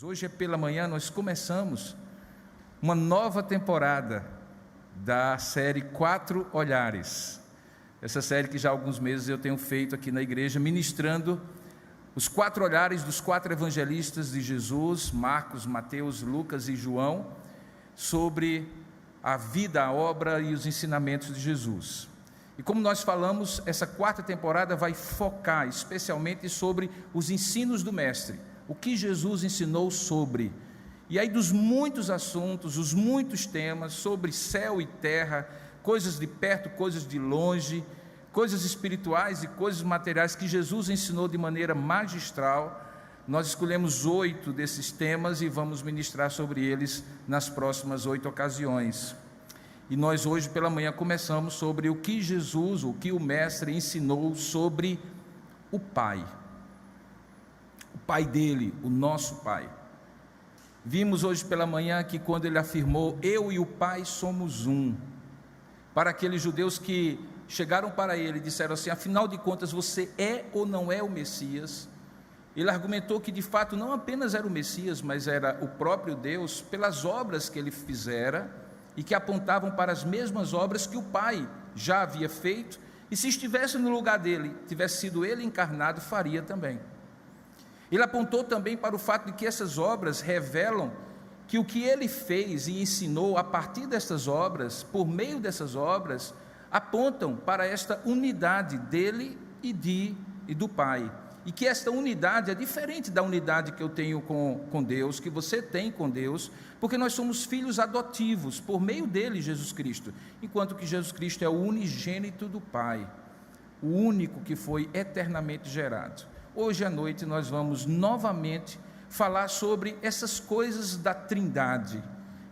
Hoje pela manhã nós começamos uma nova temporada da série 4 Olhares. Essa série que já há alguns meses eu tenho feito aqui na igreja, ministrando os 4 olhares dos 4 evangelistas de Jesus, Marcos, Mateus, Lucas e João, sobre a vida, a obra e os ensinamentos de Jesus. E como nós falamos, essa 4ª temporada vai focar especialmente sobre os ensinos do Mestre, o que Jesus ensinou sobre. E aí dos muitos assuntos, os muitos temas sobre céu e terra, coisas de perto, coisas de longe, coisas espirituais e coisas materiais que Jesus ensinou de maneira magistral, nós escolhemos 8 desses temas e vamos ministrar sobre eles nas próximas 8 ocasiões. E nós hoje pela manhã começamos sobre o que Jesus, o que o Mestre ensinou sobre o Pai. O Pai dele, o nosso Pai. Vimos hoje pela manhã que quando ele afirmou, eu e o Pai somos um, para aqueles judeus que chegaram para ele e disseram assim, afinal de contas você é ou não é o Messias? Ele argumentou que de fato não apenas era o Messias, mas era o próprio Deus, pelas obras que ele fizera e que apontavam para as mesmas obras que o Pai já havia feito, e se estivesse no lugar dele, tivesse sido ele encarnado, faria também. Ele apontou também para o fato de que essas obras revelam que o que ele fez e ensinou a partir destas obras, por meio dessas obras, apontam para esta unidade dele e do Pai. E que esta unidade é diferente da unidade que eu tenho com Deus, que você tem com Deus, porque nós somos filhos adotivos, por meio dele, Jesus Cristo, enquanto que Jesus Cristo é o unigênito do Pai, o único que foi eternamente gerado. Hoje à noite nós vamos novamente falar sobre essas coisas da Trindade,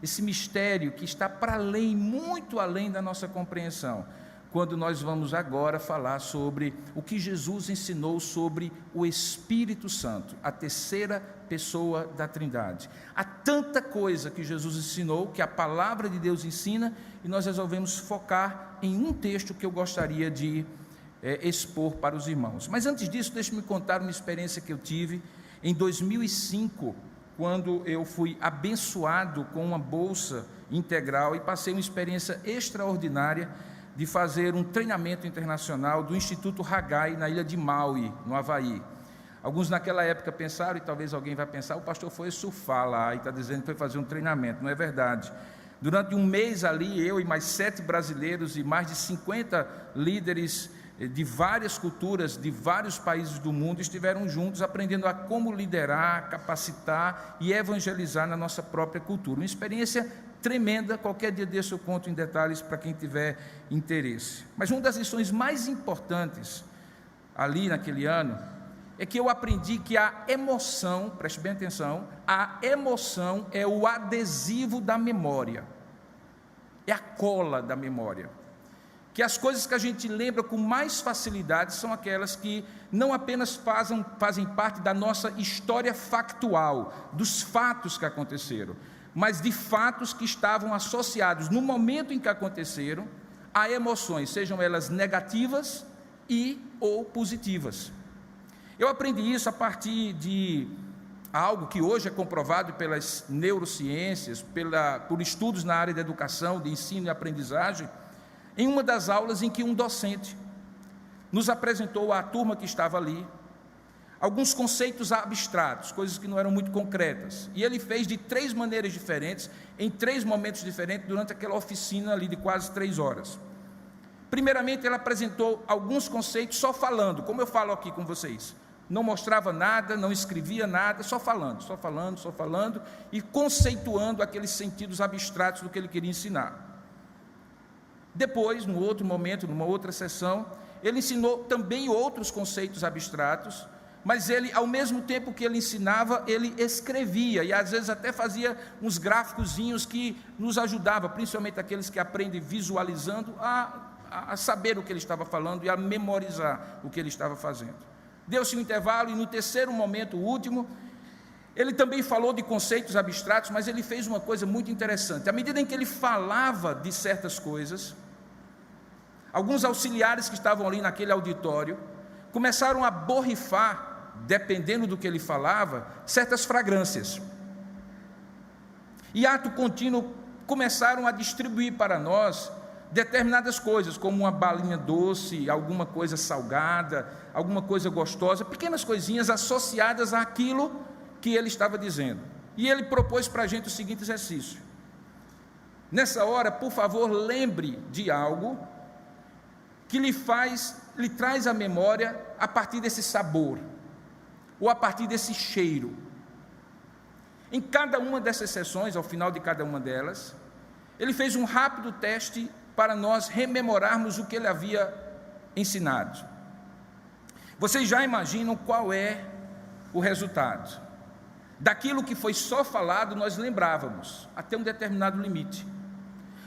esse mistério que está para além, muito além da nossa compreensão, quando nós vamos agora falar sobre o que Jesus ensinou sobre o Espírito Santo, a 3ª pessoa da Trindade. Há tanta coisa que Jesus ensinou, que a palavra de Deus ensina, e nós resolvemos focar em um texto que eu gostaria de expor para os irmãos. Mas antes disso, deixe-me contar uma experiência que eu tive em 2005, quando eu fui abençoado com uma bolsa integral e passei uma experiência extraordinária de fazer um treinamento internacional do Instituto Haggai na ilha de Maui, no Havaí. Alguns naquela época pensaram, e talvez alguém vai pensar, o pastor foi surfar lá e está dizendo que foi fazer um treinamento. Não é verdade. Durante um mês ali, eu e mais 7 brasileiros e mais de 50 líderes de várias culturas, de vários países do mundo, estiveram juntos aprendendo a como liderar, capacitar e evangelizar na nossa própria cultura. Uma experiência tremenda, qualquer dia desse eu conto em detalhes para quem tiver interesse. Mas uma das lições mais importantes ali naquele ano é que eu aprendi que a emoção, preste bem atenção, a emoção é o adesivo da memória, é a cola da memória. Que as coisas que a gente lembra com mais facilidade são aquelas que não apenas fazem parte da nossa história factual, dos fatos que aconteceram, mas de fatos que estavam associados no momento em que aconteceram a emoções, sejam elas negativas ou positivas. Eu aprendi isso a partir de algo que hoje é comprovado pelas neurociências, por estudos na área da educação, de ensino e aprendizagem, em uma das aulas em que um docente nos apresentou à turma que estava ali alguns conceitos abstratos, coisas que não eram muito concretas, e ele fez de 3 maneiras diferentes, em 3 momentos diferentes, durante aquela oficina ali de quase 3 horas. Primeiramente, ele apresentou alguns conceitos só falando, como eu falo aqui com vocês, não mostrava nada, não escrevia nada, só falando, e conceituando aqueles sentidos abstratos do que ele queria ensinar. Depois, no outro momento, numa outra sessão, ele ensinou também outros conceitos abstratos, mas ele, ao mesmo tempo que ele ensinava, ele escrevia, e às vezes até fazia uns gráficozinhos que nos ajudava, principalmente aqueles que aprendem visualizando, a saber o que ele estava falando e a memorizar o que ele estava fazendo. Deu-se um intervalo, e no 3º momento, o último, ele também falou de conceitos abstratos, mas ele fez uma coisa muito interessante. À medida em que ele falava de certas coisas, alguns auxiliares que estavam ali naquele auditório começaram a borrifar, dependendo do que ele falava, certas fragrâncias. e ato contínuo começaram a distribuir para nós determinadas coisas, como uma balinha doce, alguma coisa salgada, alguma coisa gostosa, pequenas coisinhas associadas àquilo que ele estava dizendo. E ele propôs para a gente o seguinte exercício: nessa hora, por favor, lembre de algo que lhe traz à memória a partir desse sabor, ou a partir desse cheiro. Em cada uma dessas sessões, ao final de cada uma delas, ele fez um rápido teste para nós rememorarmos o que ele havia ensinado. Vocês já imaginam qual é o resultado? Daquilo que foi só falado, nós lembrávamos, até um determinado limite.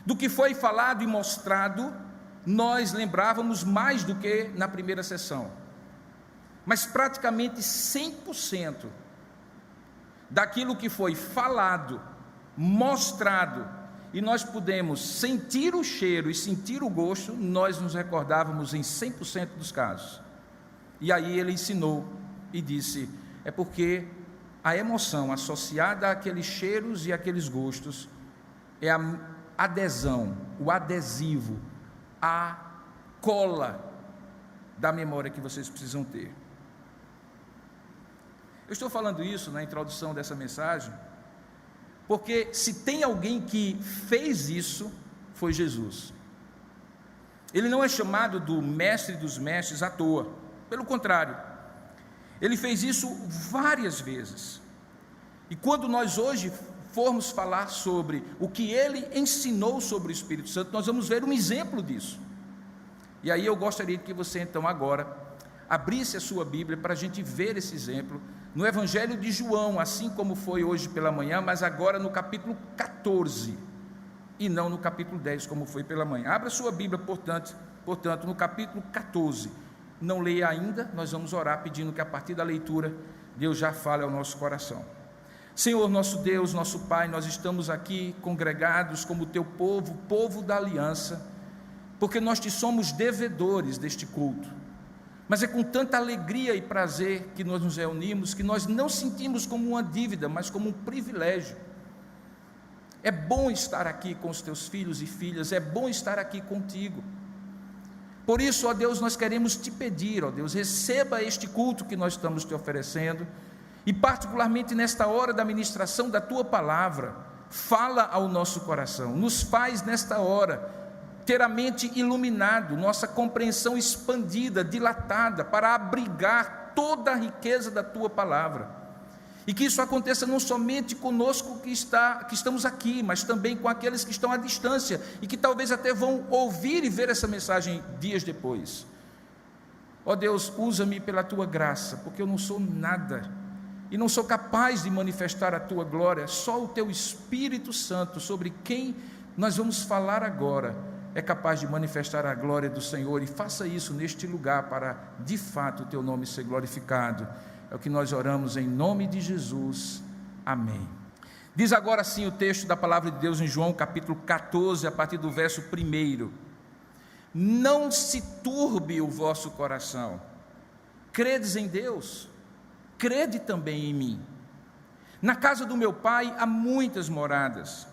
Do que foi falado e mostrado, nós lembrávamos mais do que na primeira sessão. Mas praticamente 100% daquilo que foi falado, mostrado, e nós pudemos sentir o cheiro e sentir o gosto, nós nos recordávamos em 100% dos casos. E aí ele ensinou e disse: é porque a emoção associada àqueles cheiros e àqueles gostos é a adesão, o adesivo, a cola da memória que vocês precisam ter. Eu estou falando isso na introdução dessa mensagem, porque se tem alguém que fez isso, foi Jesus. Ele não é chamado do mestre dos mestres à toa, pelo contrário, ele fez isso várias vezes. E quando nós hoje formos falar sobre o que ele ensinou sobre o Espírito Santo, nós vamos ver um exemplo disso. E aí eu gostaria que você então agora abrisse a sua Bíblia para a gente ver esse exemplo no Evangelho de João, assim como foi hoje pela manhã, mas agora no capítulo 14 e não no capítulo 10 como foi pela manhã. Abra sua Bíblia, portanto, no capítulo 14. Não leia ainda, nós vamos orar pedindo que a partir da leitura Deus já fale ao nosso coração. Senhor, nosso Deus, nosso Pai, nós estamos aqui congregados como teu povo, povo da aliança, porque nós te somos devedores deste culto. Mas é com tanta alegria e prazer que nós nos reunimos, que nós não sentimos como uma dívida, mas como um privilégio. É bom estar aqui com os teus filhos e filhas, é bom estar aqui contigo. Por isso, ó Deus, nós queremos te pedir, ó Deus, receba este culto que nós estamos te oferecendo, e particularmente nesta hora da ministração da tua palavra, fala ao nosso coração, nos faz nesta hora ter a mente iluminado, nossa compreensão expandida, dilatada, para abrigar toda a riqueza da tua palavra, e que isso aconteça não somente conosco que estamos aqui, mas também com aqueles que estão à distância, e que talvez até vão ouvir e ver essa mensagem dias depois. Ó Deus, usa-me pela tua graça, porque eu não sou nada, e não sou capaz de manifestar a tua glória. Só o teu Espírito Santo, sobre quem nós vamos falar agora, é capaz de manifestar a glória do Senhor, e faça isso neste lugar para, de fato, o teu nome ser glorificado. É o que nós oramos em nome de Jesus, amém. Diz agora assim o texto da palavra de Deus em João capítulo 14, a partir do verso 1: não se turbe o vosso coração, credes em Deus, crede também em mim. Na casa do meu Pai há muitas moradas,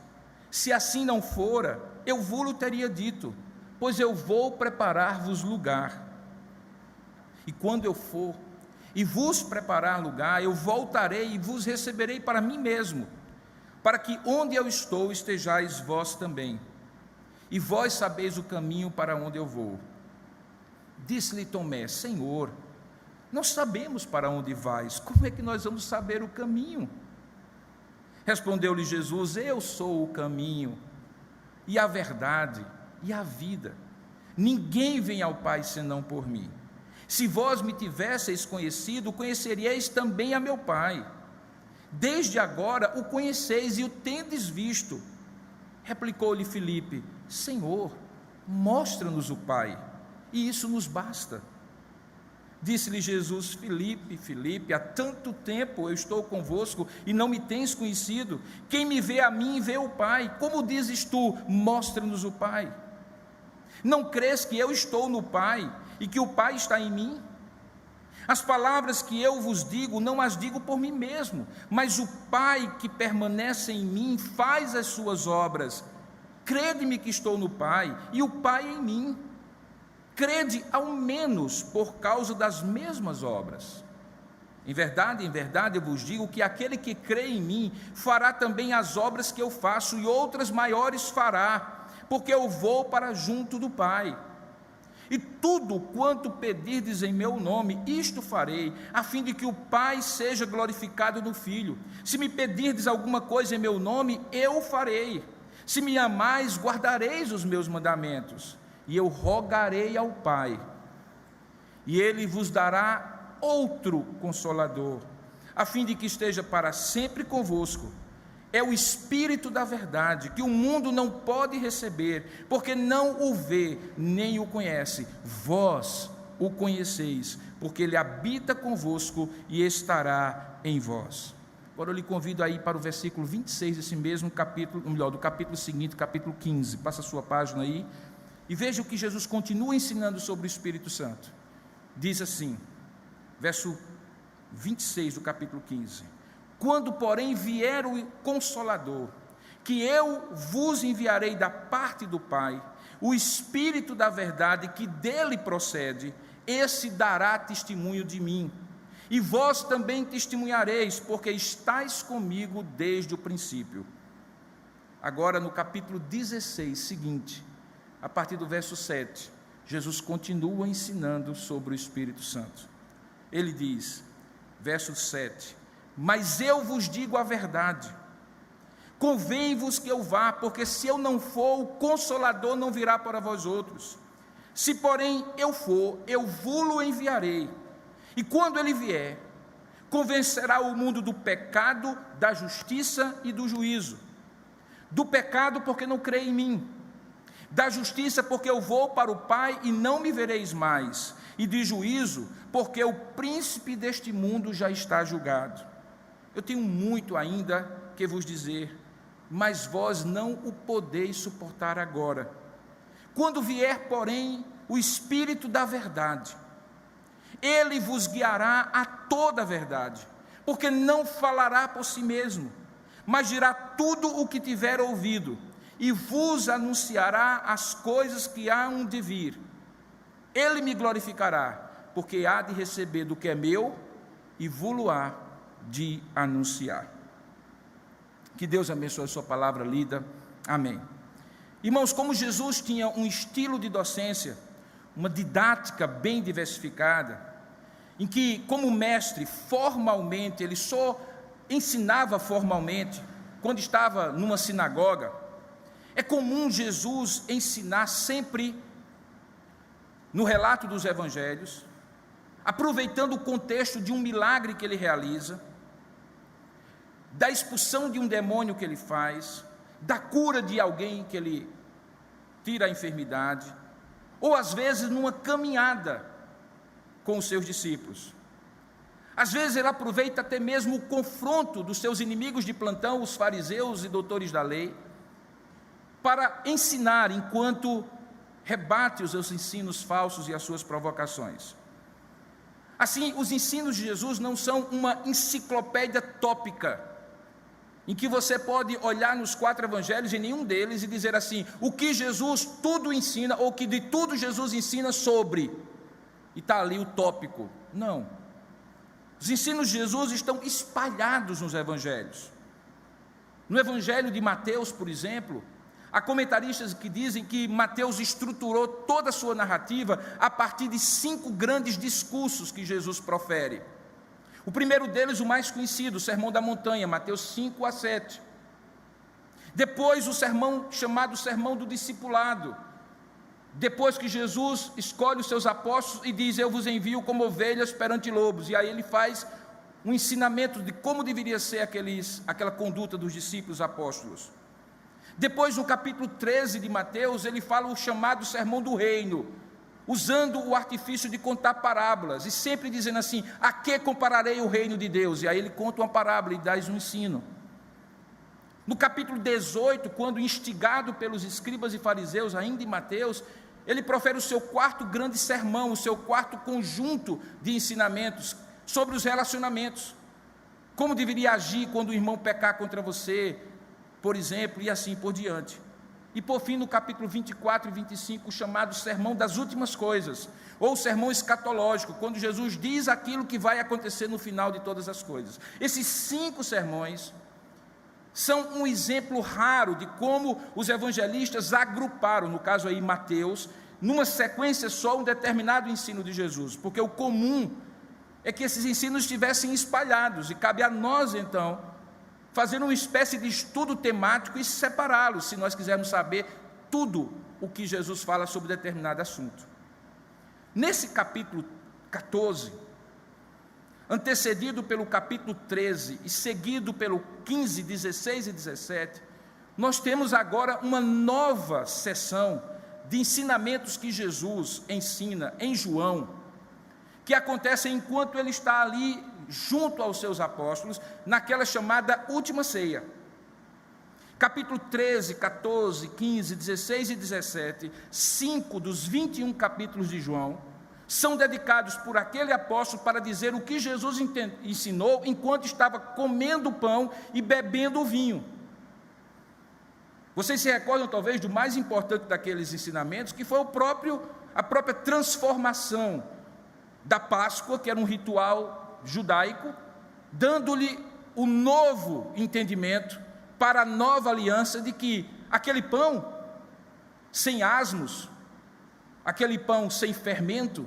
se assim não fora, eu vou-lo teria dito, pois eu vou preparar-vos lugar. E quando eu for e vos preparar lugar, eu voltarei e vos receberei para mim mesmo, para que onde eu estou estejais vós também, e vós sabeis o caminho para onde eu vou. Disse-lhe Tomé: Senhor, nós sabemos para onde vais, como é que nós vamos saber o caminho? Respondeu-lhe Jesus: eu sou o caminho, e a verdade, e a vida. Ninguém vem ao Pai senão por mim. Se vós me tivesseis conhecido, conheceríeis também a meu Pai. Desde agora o conheceis e o tendes visto. Replicou-lhe Filipe: Senhor, mostra-nos o Pai, e isso nos basta. Disse-lhe Jesus: Filipe, Filipe, há tanto tempo eu estou convosco e não me tens conhecido. Quem me vê a mim, vê o Pai. Como dizes tu: mostra-nos o Pai? Não crês que eu estou no Pai e que o Pai está em mim? As palavras que eu vos digo, não as digo por mim mesmo, mas o Pai que permanece em mim faz as suas obras. Crede-me que estou no Pai, e o Pai em mim. Crede ao menos por causa das mesmas obras. Em verdade, eu vos digo que aquele que crê em mim fará também as obras que eu faço, e outras maiores fará, porque eu vou para junto do Pai. E tudo quanto pedirdes em meu nome, isto farei, a fim de que o Pai seja glorificado no Filho. Se me pedirdes alguma coisa em meu nome, eu farei. Se me amais, guardareis os meus mandamentos. E eu rogarei ao Pai, e Ele vos dará outro Consolador, a fim de que esteja para sempre convosco. É o Espírito da verdade, que o mundo não pode receber, porque não o vê, nem o conhece. Vós o conheceis, porque Ele habita convosco e estará em vós. Agora eu lhe convido a ir para o versículo 26 desse mesmo capítulo, ou melhor, do capítulo seguinte, capítulo 15. Passa a sua página aí, e veja o que Jesus continua ensinando sobre o Espírito Santo. Diz assim, verso 26 do capítulo 15: quando, porém, vier o Consolador, que eu vos enviarei da parte do Pai, o Espírito da verdade que dele procede, esse dará testemunho de mim. E vós também testemunhareis, porque estáis comigo desde o princípio. Agora, no capítulo 16 seguinte, a partir do verso 7, Jesus continua ensinando sobre o Espírito Santo. Ele diz, verso 7: mas eu vos digo a verdade, convém-vos que eu vá, porque se eu não for, o Consolador não virá para vós outros. Se, porém, eu for, eu vou-lo enviarei. E quando ele vier, convencerá o mundo do pecado, da justiça e do juízo. Do pecado, porque não crê em mim. Da justiça, porque eu vou para o Pai e não me vereis mais. E de juízo, porque o príncipe deste mundo já está julgado. Eu tenho muito ainda que vos dizer, mas vós não o podeis suportar agora. Quando vier, porém, o Espírito da verdade, ele vos guiará a toda a verdade, porque não falará por si mesmo, mas dirá tudo o que tiver ouvido, e vos anunciará as coisas que hão de vir. Ele me glorificará, porque há de receber do que é meu, e vou-lo-á de anunciar. Que Deus abençoe a sua palavra lida. Amém. Irmãos, como Jesus tinha um estilo de docência, uma didática bem diversificada, em que, como mestre, formalmente, ele só ensinava formalmente, quando estava numa sinagoga, é comum Jesus ensinar sempre no relato dos evangelhos, aproveitando o contexto de um milagre que ele realiza, da expulsão de um demônio que ele faz, da cura de alguém que ele tira a enfermidade, ou às vezes numa caminhada com os seus discípulos. Às vezes ele aproveita até mesmo o confronto dos seus inimigos de plantão, os fariseus e doutores da lei, para ensinar enquanto rebate os seus ensinos falsos e as suas provocações. Assim, os ensinos de Jesus não são uma enciclopédia tópica, em que você pode olhar nos 4 evangelhos, em nenhum deles, e dizer assim, o que Jesus tudo ensina, ou que de tudo Jesus ensina sobre, e está ali o tópico. Não. Os ensinos de Jesus estão espalhados nos evangelhos. No evangelho de Mateus, por exemplo, há comentaristas que dizem que Mateus estruturou toda a sua narrativa a partir de 5 grandes discursos que Jesus profere. O primeiro deles, o mais conhecido, o Sermão da Montanha, Mateus 5 a 7. Depois o sermão chamado Sermão do Discipulado, depois que Jesus escolhe os seus apóstolos e diz, eu vos envio como ovelhas perante lobos, e aí ele faz um ensinamento de como deveria ser aquela conduta dos discípulos apóstolos. Depois, no capítulo 13 de Mateus, ele fala o chamado Sermão do Reino, usando o artifício de contar parábolas, e sempre dizendo assim, a que compararei o reino de Deus? E aí ele conta uma parábola e dá um ensino. No capítulo 18, quando instigado pelos escribas e fariseus, ainda em Mateus, ele profere o seu quarto grande sermão, o seu quarto conjunto de ensinamentos sobre os relacionamentos. Como deveria agir quando o irmão pecar contra você, por exemplo, e assim por diante. E por fim, no capítulo 24 e 25, o chamado Sermão das Últimas Coisas, ou Sermão Escatológico, quando Jesus diz aquilo que vai acontecer no final de todas as coisas. Esses 5 sermões são um exemplo raro de como os evangelistas agruparam, no caso aí Mateus, numa sequência só um determinado ensino de Jesus, porque o comum é que esses ensinos estivessem espalhados, e cabe a nós então fazer uma espécie de estudo temático e separá-los, se nós quisermos saber tudo o que Jesus fala sobre determinado assunto. Nesse capítulo 14, antecedido pelo capítulo 13 e seguido pelo 15, 16 e 17, nós temos agora uma nova seção de ensinamentos que Jesus ensina em João, que acontecem enquanto ele está ali junto aos seus apóstolos, naquela chamada última ceia. Capítulo 13, 14, 15, 16 e 17, 5 dos 21 capítulos de João, são dedicados por aquele apóstolo para dizer o que Jesus ensinou enquanto estava comendo o pão e bebendo o vinho. Vocês se recordam talvez do mais importante daqueles ensinamentos, que foi a própria transformação da Páscoa, que era um ritual judaico, dando-lhe o novo entendimento para a nova aliança de que aquele pão sem asmos, aquele pão sem fermento,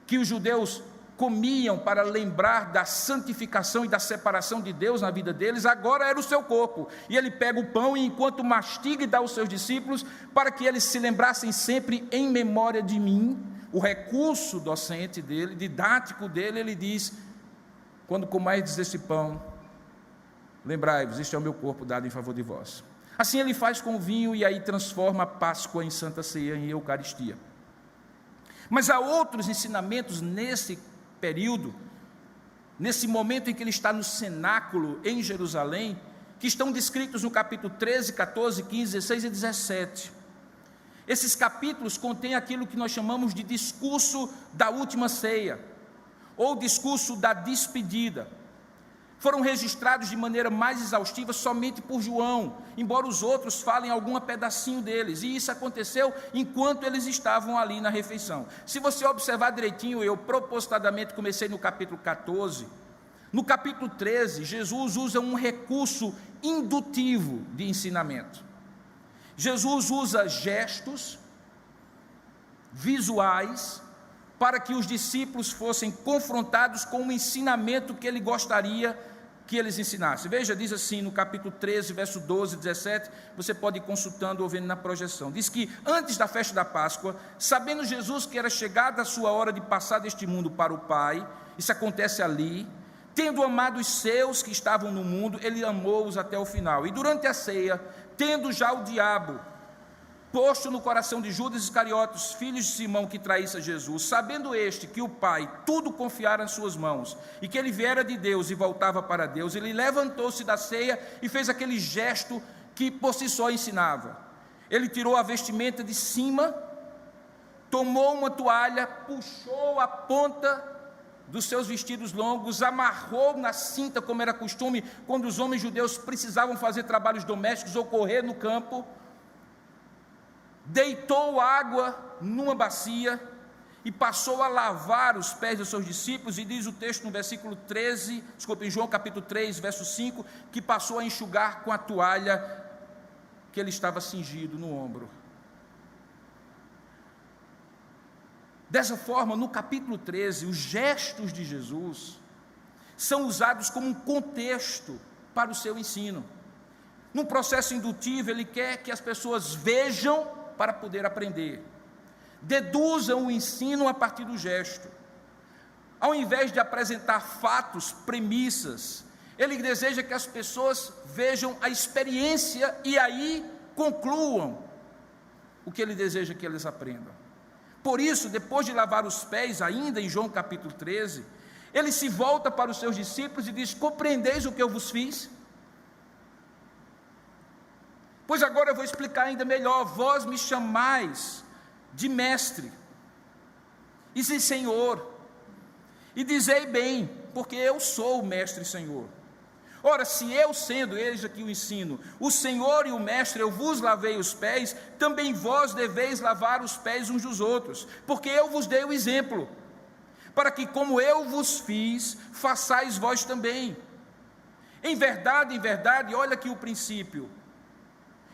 que os judeus comiam para lembrar da santificação e da separação de Deus na vida deles, agora era o seu corpo. E ele pega o pão e enquanto mastiga e dá aos seus discípulos, para que eles se lembrassem sempre em memória de mim. O recurso docente dele, didático dele, ele diz: quando comerdes esse pão, lembrai-vos, este é o meu corpo dado em favor de vós. Assim ele faz com o vinho e aí transforma a Páscoa em Santa Ceia, em Eucaristia. Mas há outros ensinamentos nesse período, nesse momento em que ele está no cenáculo em Jerusalém, que estão descritos no capítulo 13, 14, 15, 16 e 17. Esses capítulos contêm aquilo que nós chamamos de discurso da última ceia, ou discurso da despedida. Foram registrados de maneira mais exaustiva somente por João, embora os outros falem algum pedacinho deles, e isso aconteceu enquanto eles estavam ali na refeição. Se você observar direitinho, eu propositadamente comecei no capítulo 14, no capítulo 13, Jesus usa um recurso indutivo de ensinamento. Jesus usa gestos visuais para que os discípulos fossem confrontados com o ensinamento que ele gostaria que eles ensinassem. Veja, diz assim no capítulo 13, verso 12 e 17, você pode ir consultando ou vendo na projeção. Diz que antes da festa da Páscoa, sabendo Jesus que era chegada a sua hora de passar deste mundo para o Pai, isso acontece ali, tendo amado os seus que estavam no mundo, ele amou-os até o final. E durante a ceia, tendo já o diabo posto no coração de Judas Iscariotes, filho de Simão, que traísse a Jesus, sabendo este que o Pai tudo confiara em suas mãos, e que ele viera de Deus e voltava para Deus, ele levantou-se da ceia e fez aquele gesto que por si só ensinava. Ele tirou a vestimenta de cima, tomou uma toalha, puxou a ponta dos seus vestidos longos, amarrou na cinta, como era costume, quando os homens judeus precisavam fazer trabalhos domésticos ou correr no campo, deitou água numa bacia e passou a lavar os pés dos seus discípulos, e diz o texto no versículo 13, em João capítulo 3, verso 5, que passou a enxugar com a toalha que ele estava cingido no ombro. Dessa forma, no capítulo 13, os gestos de Jesus são usados como um contexto para o seu ensino. Num processo indutivo, ele quer que as pessoas vejam para poder aprender, deduzam o ensino a partir do gesto. Ao invés de apresentar fatos, premissas, ele deseja que as pessoas vejam a experiência e aí concluam o que ele deseja que eles aprendam. Por isso, depois de lavar os pés, ainda em João capítulo 13, ele se volta para os seus discípulos e diz: compreendeis o que eu vos fiz? Pois agora eu vou explicar ainda melhor. Vós me chamais de mestre, e de Senhor, e dizei bem, porque eu sou o mestre e Senhor. Ora, se eu sendo, eis aqui o ensino, o Senhor e o mestre, eu vos lavei os pés, também vós deveis lavar os pés uns dos outros, porque eu vos dei o exemplo, para que como eu vos fiz, façais vós também. Em verdade, olha aqui o princípio,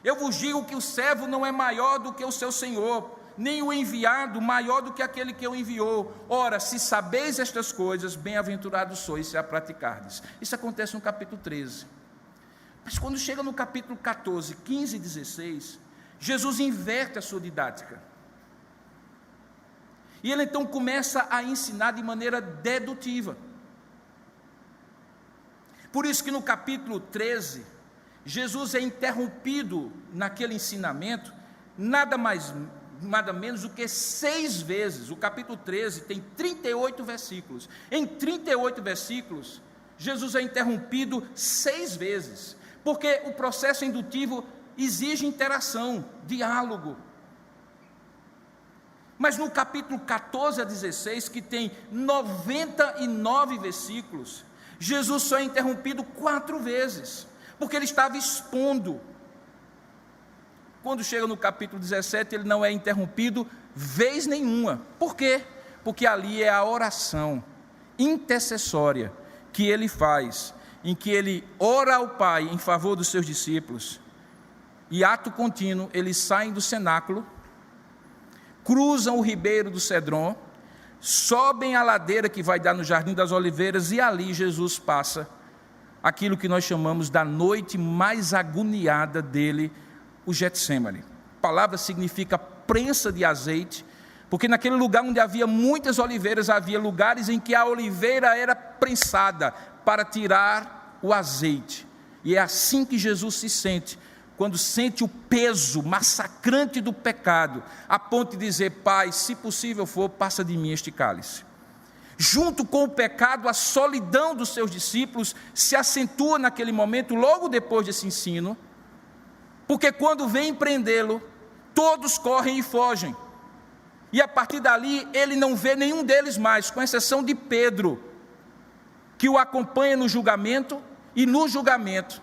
eu vos digo que o servo não é maior do que o seu senhor, nem o enviado maior do que aquele que o enviou. Ora, se sabeis estas coisas, bem-aventurados sois se a praticardes. Isso acontece no capítulo 13. Mas quando chega no capítulo 14, 15 e 16, Jesus inverte a sua didática. E ele então começa a ensinar de maneira dedutiva. Por isso que no capítulo 13, Jesus é interrompido naquele ensinamento, nada menos do que 6 vezes. O capítulo 13 tem 38 versículos. Em 38 versículos, Jesus é interrompido 6 vezes, porque o processo indutivo exige interação, diálogo. Mas no capítulo 14 a 16, que tem 99 versículos, Jesus só é interrompido 4 vezes, porque ele estava expondo. Quando chega no capítulo 17, ele não é interrompido vez nenhuma. Por quê? Porque ali é a oração intercessória que ele faz, em que ele ora ao Pai em favor dos seus discípulos, e ato contínuo, eles saem do cenáculo, cruzam o ribeiro do Cedron, sobem a ladeira que vai dar no Jardim das Oliveiras, e ali Jesus passa aquilo que nós chamamos da noite mais agoniada dele, o Getsêmani. A palavra significa prensa de azeite, porque naquele lugar onde havia muitas oliveiras, havia lugares em que a oliveira era prensada para tirar o azeite. E é assim que Jesus se sente, quando sente o peso massacrante do pecado, a ponto de dizer: Pai, se possível for, passa de mim este cálice. Junto com o pecado, a solidão dos seus discípulos se acentua naquele momento, logo depois desse ensino, porque quando vem prendê-lo, todos correm e fogem, e a partir dali ele não vê nenhum deles mais, com exceção de Pedro, que o acompanha no julgamento, e no julgamento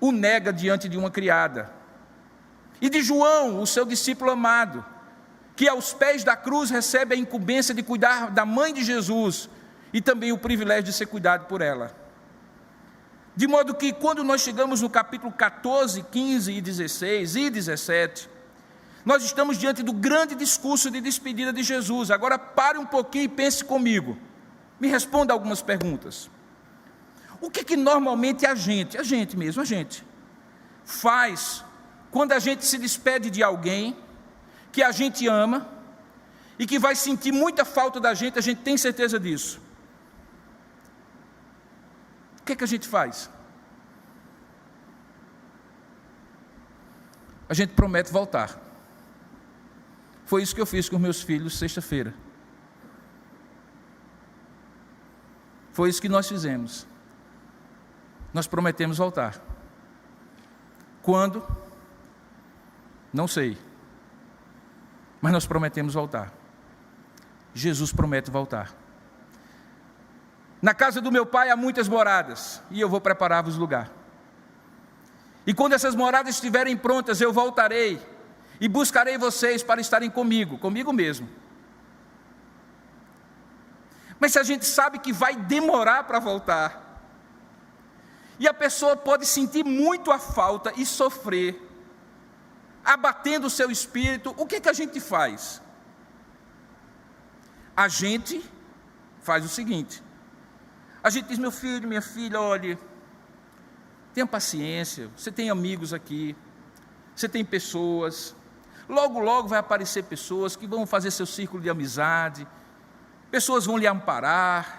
o nega diante de uma criada, e de João, o seu discípulo amado, que aos pés da cruz recebe a incumbência de cuidar da mãe de Jesus, e também o privilégio de ser cuidado por ela. De modo que quando nós chegamos no capítulo 14, 15 e 16 e 17, nós estamos diante do grande discurso de despedida de Jesus. Agora pare um pouquinho e pense comigo, me responda algumas perguntas. O que normalmente a gente faz quando a gente se despede de alguém que a gente ama e que vai sentir muita falta da gente, a gente tem certeza disso? O que a gente faz? A gente promete voltar. Foi isso que eu fiz com meus filhos sexta-feira. Foi isso que nós fizemos. Nós prometemos voltar. Quando? Não sei. Mas nós prometemos voltar. Jesus promete voltar. Na casa do meu pai há muitas moradas, e eu vou preparar-vos lugar. E quando essas moradas estiverem prontas, eu voltarei e buscarei vocês para estarem comigo mesmo. Mas se a gente sabe que vai demorar para voltar, e a pessoa pode sentir muito a falta e sofrer, abatendo o seu espírito, o que a gente faz? A gente faz o seguinte: a gente diz: meu filho, minha filha, olhe, tenha paciência, você tem amigos aqui, você tem pessoas, logo vai aparecer pessoas que vão fazer seu círculo de amizade, pessoas vão lhe amparar.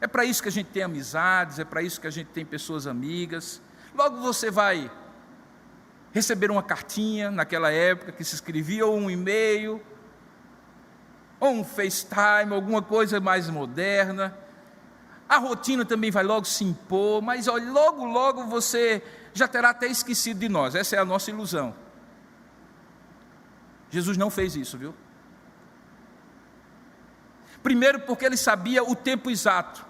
É para isso que a gente tem amizades, é para isso que a gente tem pessoas amigas. Logo você vai receber uma cartinha, naquela época que se escrevia, ou um e-mail, ou um FaceTime, alguma coisa mais moderna. A rotina também vai logo se impor, mas olha, logo você já terá até esquecido de nós. Essa é a nossa ilusão. Jesus não fez isso, viu? Primeiro, porque ele sabia o tempo exato,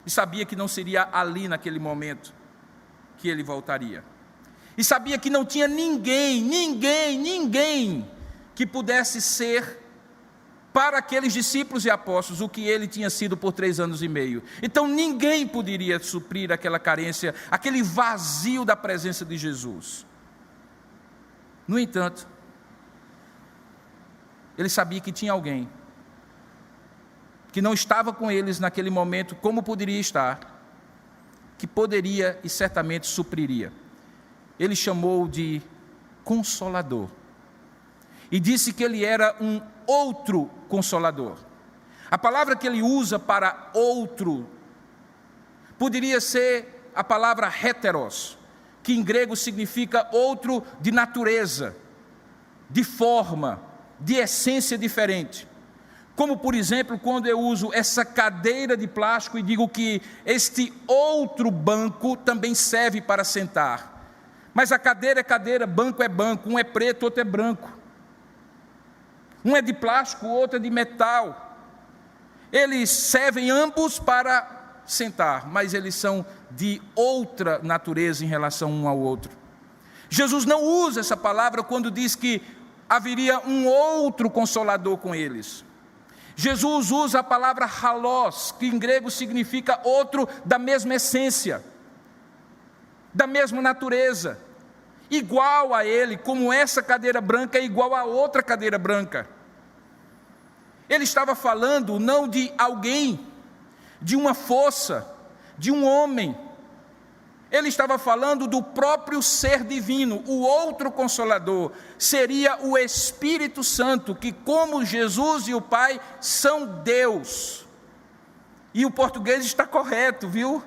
e sabia que não seria ali naquele momento que ele voltaria, e sabia que não tinha ninguém que pudesse ser para aqueles discípulos e apóstolos o que ele tinha sido por 3 anos e meio. Então ninguém poderia suprir aquela carência, aquele vazio da presença de Jesus. No entanto, ele sabia que tinha alguém que não estava com eles naquele momento, como poderia estar, que poderia e certamente supriria. Ele chamou de Consolador, e disse que ele era um outro Consolador. A palavra que ele usa para outro poderia ser a palavra heteros, que em grego significa outro de natureza, de forma, de essência diferente. Como, por exemplo, quando eu uso essa cadeira de plástico e digo que este outro banco também serve para sentar. Mas a cadeira é cadeira, banco é banco, um é preto, outro é branco. Um é de plástico, o outro é de metal. Eles servem ambos para sentar, mas eles são de outra natureza em relação um ao outro. Jesus não usa essa palavra quando diz que haveria um outro Consolador com eles. Jesus usa a palavra halos, que em grego significa outro da mesma essência, da mesma natureza, igual a ele, como essa cadeira branca é igual a outra cadeira branca. Ele estava falando não de alguém, de uma força, de um homem. Ele estava falando do próprio ser divino. O outro Consolador seria o Espírito Santo, que como Jesus e o Pai são Deus. E o português está correto, viu?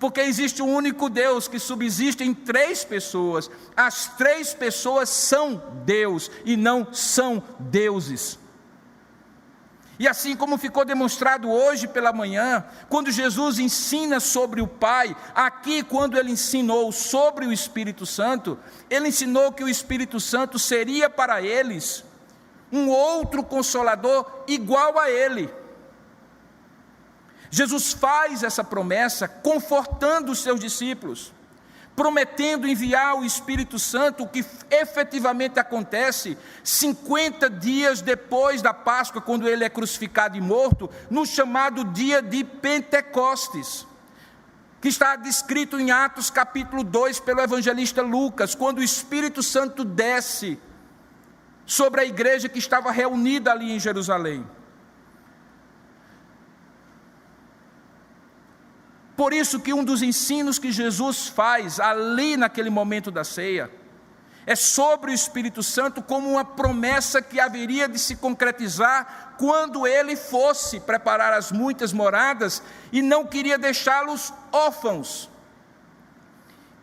Porque existe um único Deus que subsiste em 3 pessoas. As 3 pessoas são Deus e não são deuses. E assim como ficou demonstrado hoje pela manhã, quando Jesus ensina sobre o Pai, aqui quando ele ensinou sobre o Espírito Santo, ele ensinou que o Espírito Santo seria para eles um outro Consolador igual a ele. Jesus faz essa promessa confortando os seus discípulos, prometendo enviar o Espírito Santo, o que efetivamente acontece 50 dias depois da Páscoa, quando ele é crucificado e morto, no chamado dia de Pentecostes, que está descrito em Atos capítulo 2 pelo evangelista Lucas, quando o Espírito Santo desce sobre a igreja que estava reunida ali em Jerusalém. Por isso que um dos ensinos que Jesus faz ali naquele momento da ceia é sobre o Espírito Santo como uma promessa que haveria de se concretizar quando ele fosse preparar as muitas moradas e não queria deixá-los órfãos,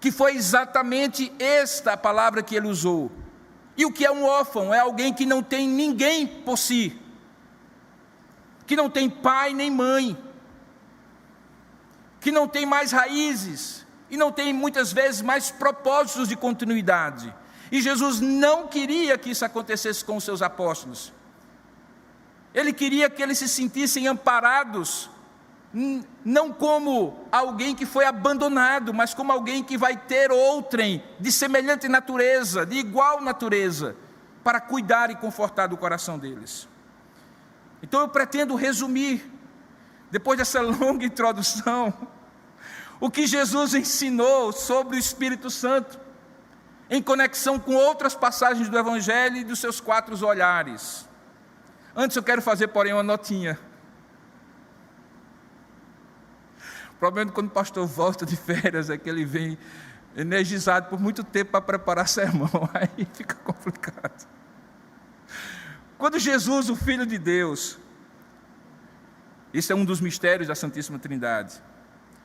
que foi exatamente esta a palavra que ele usou. E o que é um órfão? É alguém que não tem ninguém por si, que não tem pai nem mãe, que não tem mais raízes, e não tem muitas vezes mais propósitos de continuidade. E Jesus não queria que isso acontecesse com os seus apóstolos. Ele queria que eles se sentissem amparados, não como alguém que foi abandonado, mas como alguém que vai ter outrem de semelhante natureza, de igual natureza, para cuidar e confortar do coração deles. Então eu pretendo resumir, depois dessa longa introdução, o que Jesus ensinou sobre o Espírito Santo, em conexão com outras passagens do Evangelho e dos seus 4 olhares. Antes eu quero fazer, porém, uma notinha. O problema quando o pastor volta de férias é que ele vem energizado por muito tempo para preparar sermão, aí fica complicado. Quando Jesus, o Filho de Deus, isso é um dos mistérios da Santíssima Trindade,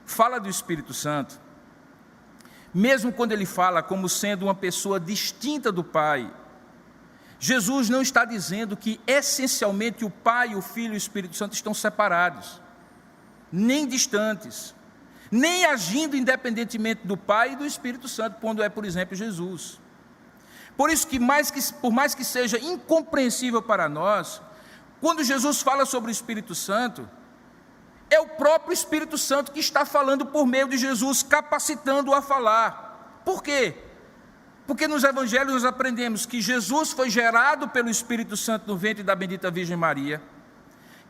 fala do Espírito Santo, mesmo quando ele fala como sendo uma pessoa distinta do Pai, Jesus não está dizendo que essencialmente o Pai, o Filho e o Espírito Santo estão separados, nem distantes, nem agindo independentemente do Pai e do Espírito Santo, quando é, por exemplo, Jesus. Por isso que, por mais que seja incompreensível para nós, Quando Jesus fala sobre o Espírito Santo, é o próprio Espírito Santo que está falando por meio de Jesus, capacitando-o a falar. Por quê? Porque nos evangelhos nós aprendemos que Jesus foi gerado pelo Espírito Santo no ventre da bendita Virgem Maria,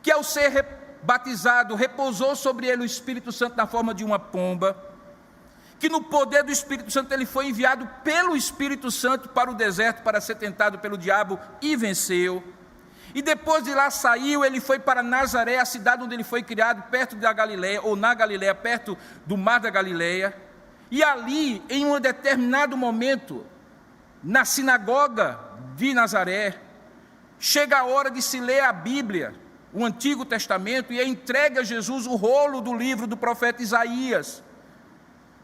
que ao ser batizado, repousou sobre ele o Espírito Santo na forma de uma pomba, que no poder do Espírito Santo ele foi enviado pelo Espírito Santo para o deserto para ser tentado pelo diabo e venceu. E depois de lá saiu, ele foi para Nazaré, a cidade onde ele foi criado, perto da Galileia, ou na Galileia, perto do mar da Galileia. E ali, em um determinado momento, na sinagoga de Nazaré, chega a hora de se ler a Bíblia, o Antigo Testamento, e é entregue a Jesus o rolo do livro do profeta Isaías,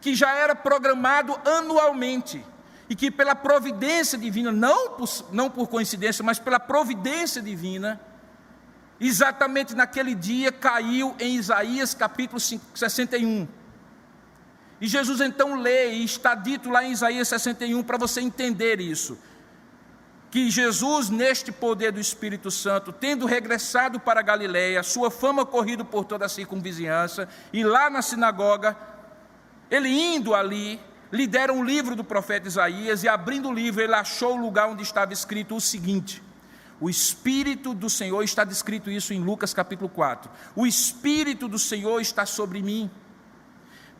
que já era programado anualmente, e que pela providência divina, não por coincidência, mas pela providência divina, exatamente naquele dia caiu em Isaías capítulo 61. E Jesus então lê, e está dito lá em Isaías 61, para você entender isso, que Jesus, neste poder do Espírito Santo, tendo regressado para a Galileia, sua fama corrido por toda a circunvizinhança, e lá na sinagoga, ele indo ali, lhe deram um livro do profeta Isaías, e abrindo o livro, ele achou o lugar onde estava escrito o seguinte: o Espírito do Senhor, está descrito isso em Lucas capítulo 4, o Espírito do Senhor está sobre mim,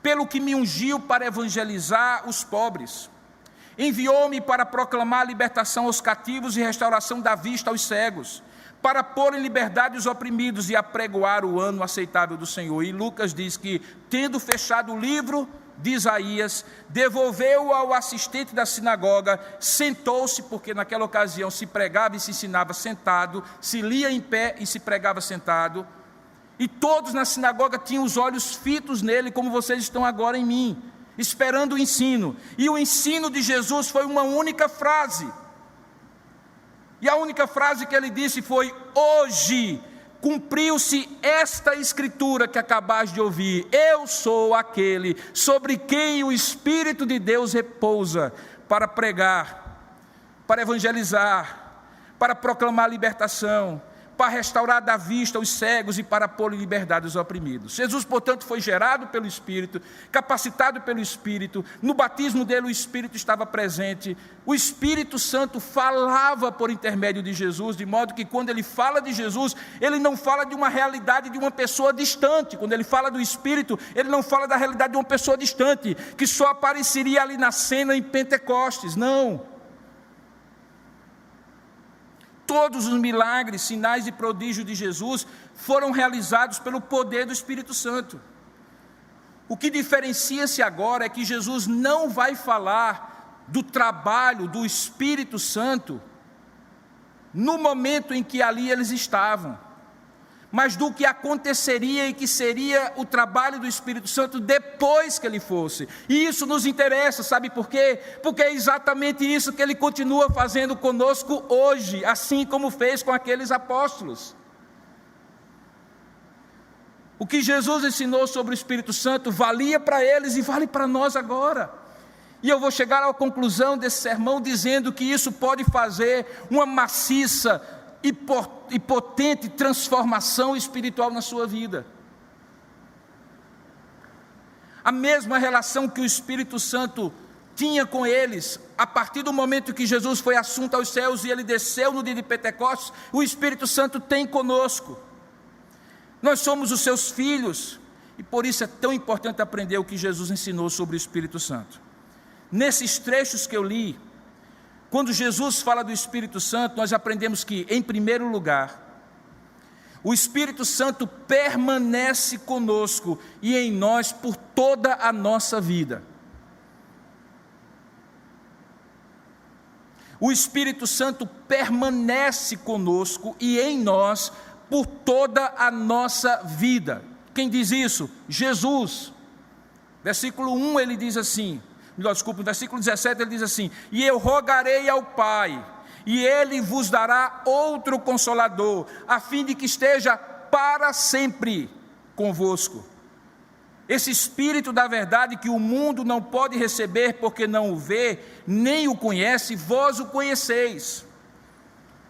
pelo que me ungiu para evangelizar os pobres, enviou-me para proclamar a libertação aos cativos e restauração da vista aos cegos, para pôr em liberdade os oprimidos e apregoar o ano aceitável do Senhor. E Lucas diz que, tendo fechado o livro de Isaías, devolveu-o ao assistente da sinagoga, sentou-se, porque naquela ocasião se pregava e se ensinava sentado, se lia em pé e se pregava sentado, e todos na sinagoga tinham os olhos fitos nele, como vocês estão agora em mim, esperando o ensino. E o ensino de Jesus foi uma única frase, e a única frase que ele disse foi: hoje cumpriu-se esta escritura que acabais de ouvir. Eu sou aquele sobre quem o Espírito de Deus repousa, para pregar, para evangelizar, para proclamar libertação, para restaurar da vista os cegos e para pôr em liberdade os oprimidos. Jesus, portanto, foi gerado pelo Espírito, capacitado pelo Espírito. No batismo dele o Espírito estava presente. O Espírito Santo falava por intermédio de Jesus, de modo que quando ele fala de Jesus, ele não fala de uma realidade de uma pessoa distante. Quando ele fala do Espírito, ele não fala da realidade de uma pessoa distante, que só apareceria ali na cena em Pentecostes. Não. Todos os milagres, sinais e prodígios de Jesus foram realizados pelo poder do Espírito Santo. O que diferencia-se agora é que Jesus não vai falar do trabalho do Espírito Santo no momento em que ali eles estavam, mas do que aconteceria e que seria o trabalho do Espírito Santo depois que ele fosse. E isso nos interessa, sabe por quê? Porque é exatamente isso que ele continua fazendo conosco hoje, assim como fez com aqueles apóstolos. O que Jesus ensinou sobre o Espírito Santo valia para eles e vale para nós agora. E eu vou chegar à conclusão desse sermão dizendo que isso pode fazer uma maciça e potente transformação espiritual na sua vida. A mesma relação que o Espírito Santo tinha com eles, a partir do momento que Jesus foi assunto aos céus e ele desceu no dia de Pentecostes, o Espírito Santo tem conosco. Nós somos os seus filhos, e por isso é tão importante aprender o que Jesus ensinou sobre o Espírito Santo. Nesses trechos que eu li, quando Jesus fala do Espírito Santo, nós aprendemos que, em primeiro lugar, o Espírito Santo permanece conosco e em nós por toda a nossa vida. O Espírito Santo permanece conosco e em nós por toda a nossa vida. Quem diz isso? Jesus. Versículo 1 ele diz assim, no versículo 17 ele diz assim: e eu rogarei ao Pai, e Ele vos dará outro Consolador, a fim de que esteja para sempre convosco. Esse Espírito da verdade que o mundo não pode receber porque não o vê, nem o conhece, vós o conheceis,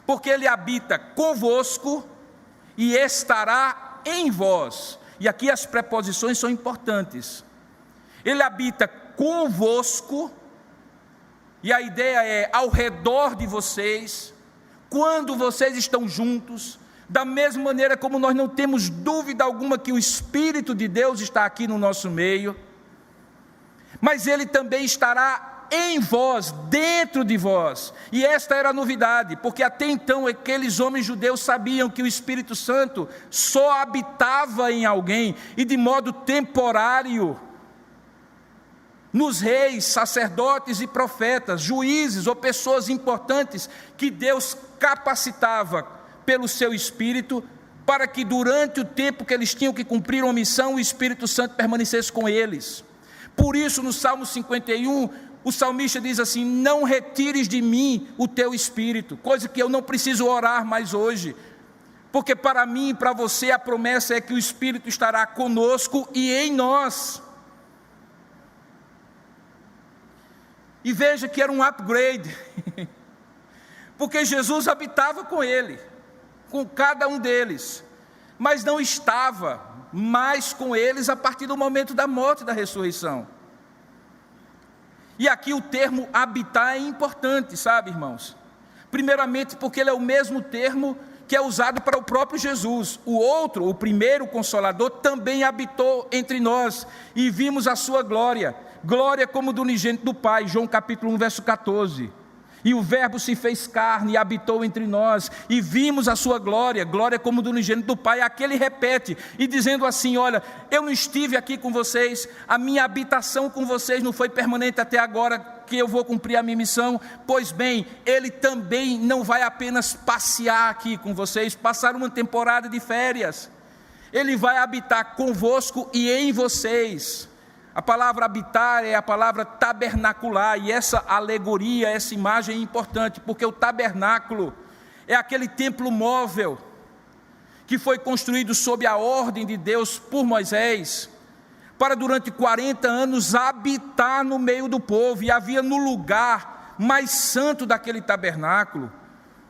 porque Ele habita convosco e estará em vós. E aqui as preposições são importantes. Ele habita convosco, e a ideia é ao redor de vocês, quando vocês estão juntos, da mesma maneira como nós não temos dúvida alguma que o Espírito de Deus está aqui no nosso meio, mas Ele também estará em vós, dentro de vós. E esta era a novidade, porque até então aqueles homens judeus sabiam que o Espírito Santo só habitava em alguém, e de modo temporário, nos reis, sacerdotes e profetas, juízes ou pessoas importantes que Deus capacitava pelo seu Espírito, para que durante o tempo que eles tinham que cumprir uma missão, o Espírito Santo permanecesse com eles. Por isso, no Salmo 51, o salmista diz assim: não retires de mim o teu Espírito, coisa que eu não preciso orar mais hoje, porque para mim e para você a promessa é que o Espírito estará conosco e em nós. E veja que era um upgrade, porque Jesus habitava com ele, com cada um deles, mas não estava mais com eles a partir do momento da morte e da ressurreição. E aqui o termo habitar é importante, sabe, irmãos? Primeiramente porque ele é o mesmo termo que é usado para o próprio Jesus. O outro, o primeiro Consolador, também habitou entre nós, e vimos a sua glória, glória como do unigênito do Pai, João capítulo 1, verso 14. E o verbo se fez carne e habitou entre nós, e vimos a sua glória, glória como do unigênito do Pai. Aqui ele repete, e dizendo assim: olha, eu não estive aqui com vocês, a minha habitação com vocês não foi permanente até agora, que eu vou cumprir a minha missão. Pois bem, ele também não vai apenas passear aqui com vocês, passar uma temporada de férias, ele vai habitar convosco e em vocês. A palavra habitar é a palavra tabernacular, e essa alegoria, essa imagem é importante, porque o tabernáculo é aquele templo móvel que foi construído sob a ordem de Deus por Moisés, para durante 40 anos habitar no meio do povo. E havia no lugar mais santo daquele tabernáculo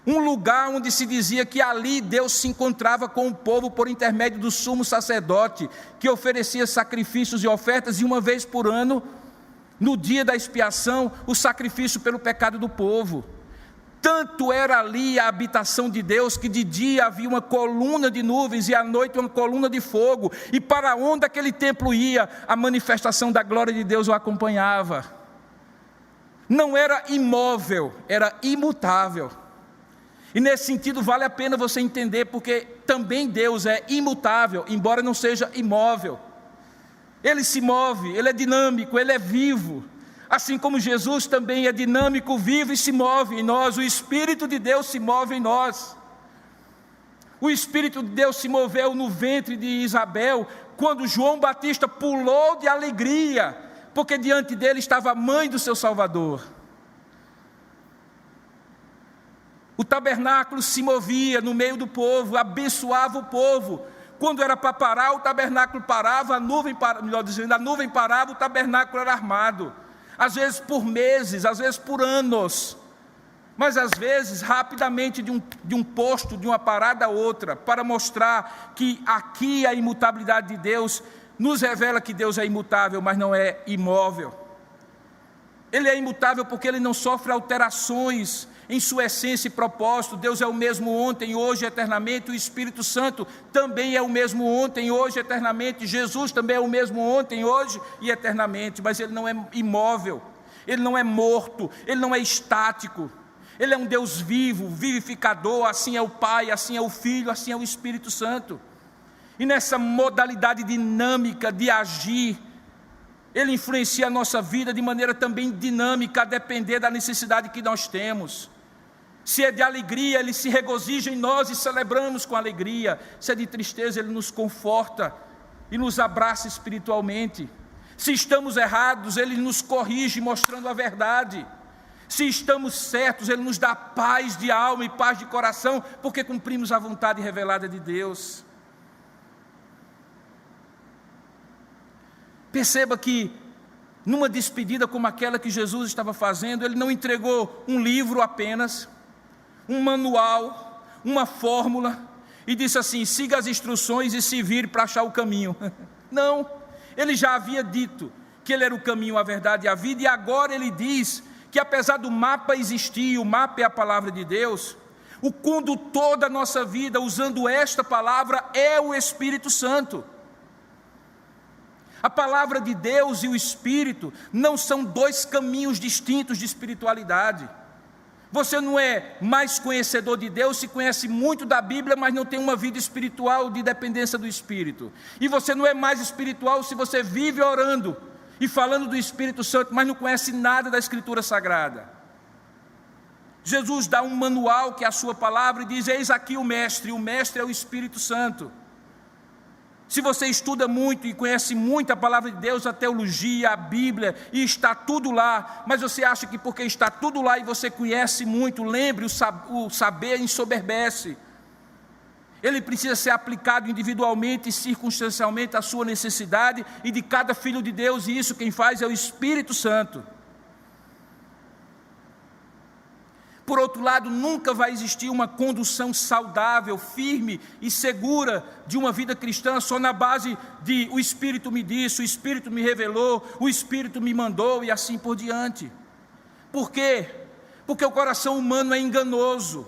um lugar onde se dizia que ali Deus se encontrava com o povo por intermédio do sumo sacerdote, que oferecia sacrifícios e ofertas, e uma vez por ano, no dia da expiação, o sacrifício pelo pecado do povo. Tanto era ali a habitação de Deus, que de dia havia uma coluna de nuvens e à noite uma coluna de fogo, e para onde aquele templo ia, a manifestação da glória de Deus o acompanhava. Não era imóvel, era imutável. E nesse sentido vale a pena você entender, porque também Deus é imutável, embora não seja imóvel. Ele se move, Ele é dinâmico, Ele é vivo. Assim como Jesus também é dinâmico, vivo e se move em nós. O Espírito de Deus se move em nós. O Espírito de Deus se moveu no ventre de Isabel, quando João Batista pulou de alegria, porque diante dele estava a mãe do seu Salvador. O tabernáculo se movia no meio do povo, abençoava o povo. Quando era para parar, o tabernáculo parava, a nuvem parava, o tabernáculo era armado. Às vezes por meses, às vezes por anos, mas às vezes rapidamente de um posto, de uma parada a outra, para mostrar que aqui a imutabilidade de Deus nos revela que Deus é imutável, mas não é imóvel. Ele é imutável porque Ele não sofre alterações em sua essência e propósito. Deus é o mesmo ontem, hoje e eternamente. O Espírito Santo também é o mesmo ontem, hoje e eternamente. Jesus também é o mesmo ontem, hoje e eternamente. Mas Ele não é imóvel, Ele não é morto, Ele não é estático. Ele é um Deus vivo, vivificador. Assim é o Pai, assim é o Filho, assim é o Espírito Santo. E nessa modalidade dinâmica de agir, Ele influencia a nossa vida de maneira também dinâmica, a depender da necessidade que nós temos. Se é de alegria, Ele se regozija em nós e celebramos com alegria. Se é de tristeza, Ele nos conforta e nos abraça espiritualmente. Se estamos errados, Ele nos corrige mostrando a verdade. Se estamos certos, Ele nos dá paz de alma e paz de coração, porque cumprimos a vontade revelada de Deus. Perceba que numa despedida como aquela que Jesus estava fazendo, Ele não entregou um livro apenas, um manual, uma fórmula. e disse assim: siga as instruções e se vire para achar o caminho. Não, ele já havia dito que ele era o caminho, a verdade e a vida, e agora ele diz que apesar do mapa existir, o mapa é a palavra de Deus, o condutor da nossa vida, usando esta palavra, é o Espírito Santo. A palavra de Deus e o Espírito não são dois caminhos distintos de espiritualidade. Você não é mais conhecedor de Deus se conhece muito da Bíblia, mas não tem uma vida espiritual de dependência do Espírito. E você não é mais espiritual se você vive orando e falando do Espírito Santo, mas não conhece nada da Escritura Sagrada. Jesus dá um manual que é a sua palavra e diz: eis aqui o mestre é o Espírito Santo. Se você estuda muito e conhece muito a palavra de Deus, a teologia, a Bíblia, e está tudo lá, mas você acha que porque está tudo lá e você conhece muito, lembre, o saber ensoberbece. Ele precisa ser aplicado individualmente e circunstancialmente à sua necessidade e de cada filho de Deus, e isso quem faz é o Espírito Santo. Por outro lado, nunca vai existir uma condução saudável, firme e segura de uma vida cristã só na base de o Espírito me disse, o Espírito me revelou, o Espírito me mandou e assim por diante. Por quê? Porque o coração humano é enganoso,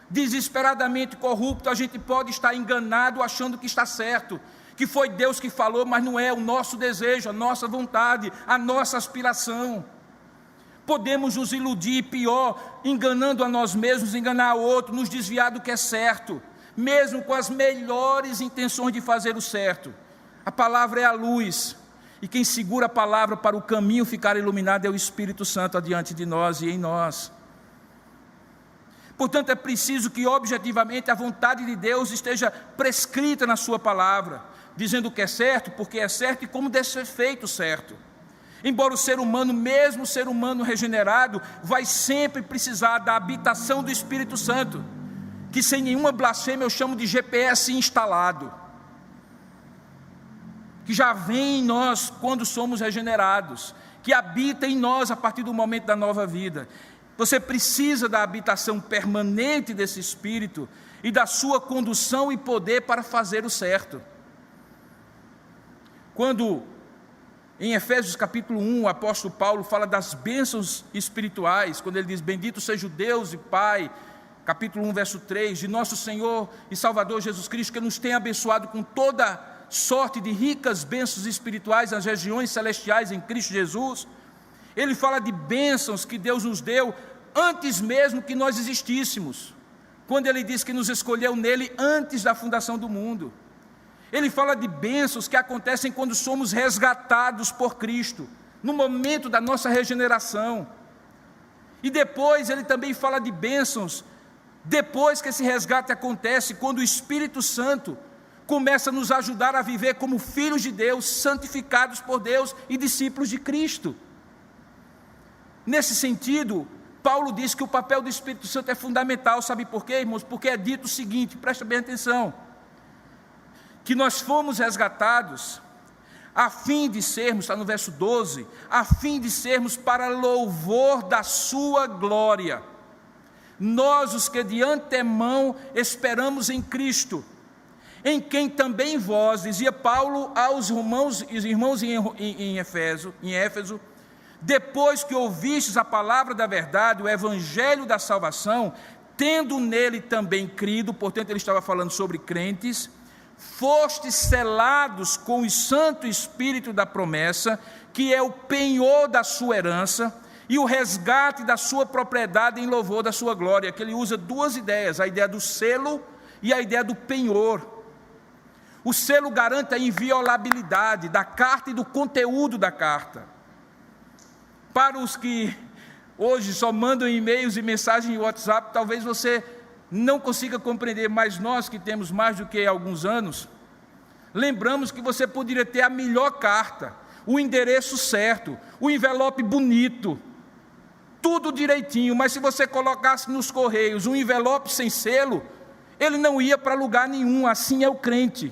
desesperadamente corrupto. A gente pode estar enganado achando que está certo, que foi Deus que falou, mas não é o nosso desejo, a nossa vontade, a nossa aspiração. Podemos nos iludir, pior, enganando a nós mesmos, enganar a outro, nos desviar do que é certo, mesmo com as melhores intenções de fazer o certo. A palavra é a luz, e quem segura a palavra para o caminho ficar iluminado é o Espírito Santo adiante de nós e em nós. Portanto, é preciso que objetivamente a vontade de Deus esteja prescrita na sua palavra, dizendo o que é certo, porque é certo e como deve ser feito certo. Embora o ser humano, mesmo o ser humano regenerado, vai sempre precisar da habitação do Espírito Santo, que sem nenhuma blasfêmia eu chamo de GPS instalado, que já vem em nós quando somos regenerados, que habita em nós a partir do momento da nova vida. Você precisa da habitação permanente desse Espírito e da sua condução e poder para fazer o certo. Quando em Efésios capítulo 1, o apóstolo Paulo fala das bênçãos espirituais, quando ele diz: bendito seja o Deus e Pai, capítulo 1, verso 3, de nosso Senhor e Salvador Jesus Cristo, que nos tem abençoado com toda sorte de ricas bênçãos espirituais nas regiões celestiais em Cristo Jesus. Ele fala de bênçãos que Deus nos deu antes mesmo que nós existíssemos, quando ele diz que nos escolheu nele antes da fundação do mundo. Ele fala de bênçãos que acontecem quando somos resgatados por Cristo, no momento da nossa regeneração. E depois ele também fala de bênçãos, depois que esse resgate acontece, quando o Espírito Santo começa a nos ajudar a viver como filhos de Deus, santificados por Deus e discípulos de Cristo. Nesse sentido, Paulo diz que o papel do Espírito Santo é fundamental. Sabe por quê, irmãos? Porque é dito o seguinte, presta bem atenção, que nós fomos resgatados a fim de sermos, está no verso 12, a fim de sermos para louvor da sua glória. Nós, os que de antemão esperamos em Cristo, em quem também vós, dizia Paulo aos irmãos em Éfeso, depois que ouvistes a palavra da verdade, o evangelho da salvação, tendo nele também crido, portanto ele estava falando sobre crentes, fostes selados com o Santo Espírito da promessa, que é o penhor da sua herança e o resgate da sua propriedade em louvor da sua glória, que ele usa duas ideias, a ideia do selo e a ideia do penhor. O selo garante a inviolabilidade da carta e do conteúdo da carta. Para os que hoje só mandam e-mails e mensagens em WhatsApp, talvez você não consiga compreender, mas nós que temos mais do que alguns anos, lembramos que você poderia ter a melhor carta, o endereço certo, o envelope bonito, tudo direitinho, mas se você colocasse nos correios um envelope sem selo, ele não ia para lugar nenhum. Assim é o crente.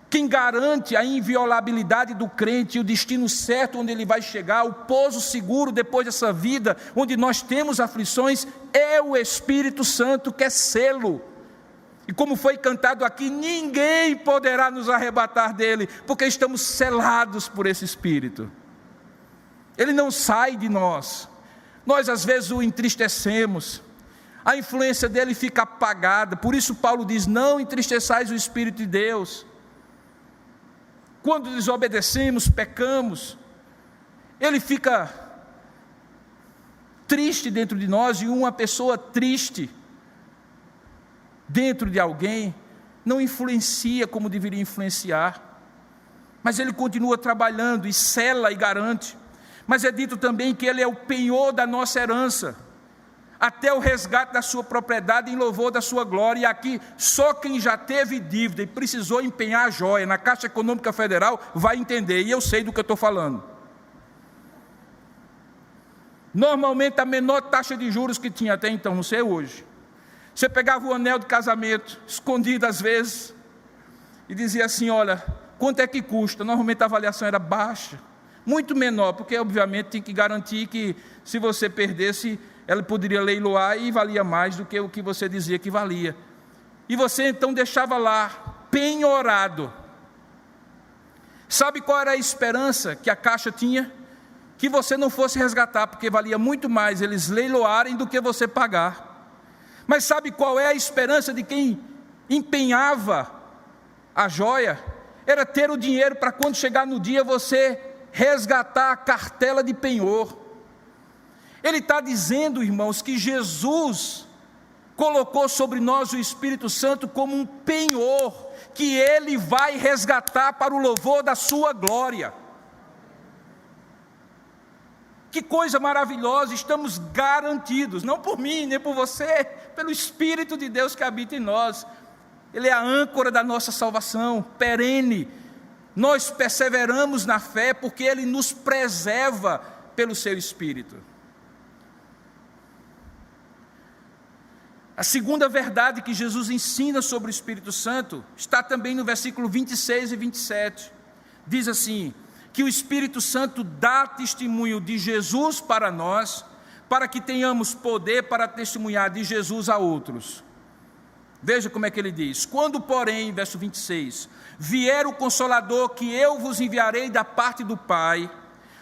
Quem garante a inviolabilidade do crente, o destino certo onde ele vai chegar, o pouso seguro depois dessa vida, onde nós temos aflições, é o Espírito Santo, que é selo. E como foi cantado aqui, ninguém poderá nos arrebatar dele, porque estamos selados por esse Espírito. Ele não sai de nós. Nós às vezes o entristecemos, a influência dele fica apagada. Por isso Paulo diz: não entristeçais o Espírito de Deus. Quando desobedecemos, pecamos, ele fica triste dentro de nós, e uma pessoa triste dentro de alguém não influencia como deveria influenciar, mas ele continua trabalhando e sela e garante. Mas é dito também que ele é o penhor da nossa herança, até o resgate da sua propriedade em louvor da sua glória. E aqui, só quem já teve dívida e precisou empenhar a joia na Caixa Econômica Federal vai entender, e eu sei do que eu estou falando. Normalmente a menor taxa de juros que tinha até então, não sei hoje, você pegava o anel de casamento, escondido às vezes, e dizia assim: olha, quanto é que custa? Normalmente a avaliação era baixa, muito menor, porque obviamente tem que garantir que se você perdesse, ela poderia leiloar e valia mais do que o que você dizia que valia. E você então deixava lá, penhorado. Sabe qual era a esperança que a Caixa tinha? Que você não fosse resgatar, porque valia muito mais eles leiloarem do que você pagar. Mas sabe qual é a esperança de quem empenhava a joia? Era ter o dinheiro para quando chegar no dia você resgatar a cartela de penhor. Ele está dizendo, irmãos, que Jesus colocou sobre nós o Espírito Santo como um penhor, que Ele vai resgatar para o louvor da sua glória. Que coisa maravilhosa, estamos garantidos, não por mim, nem por você, pelo Espírito de Deus que habita em nós. Ele é a âncora da nossa salvação, perene. Nós perseveramos na fé porque Ele nos preserva pelo seu Espírito. A segunda verdade que Jesus ensina sobre o Espírito Santo está também no versículo 26 e 27. Diz assim: que o Espírito Santo dá testemunho de Jesus para nós, para que tenhamos poder para testemunhar de Jesus a outros. Veja como é que ele diz: quando, porém, verso 26, vier o Consolador que eu vos enviarei da parte do Pai,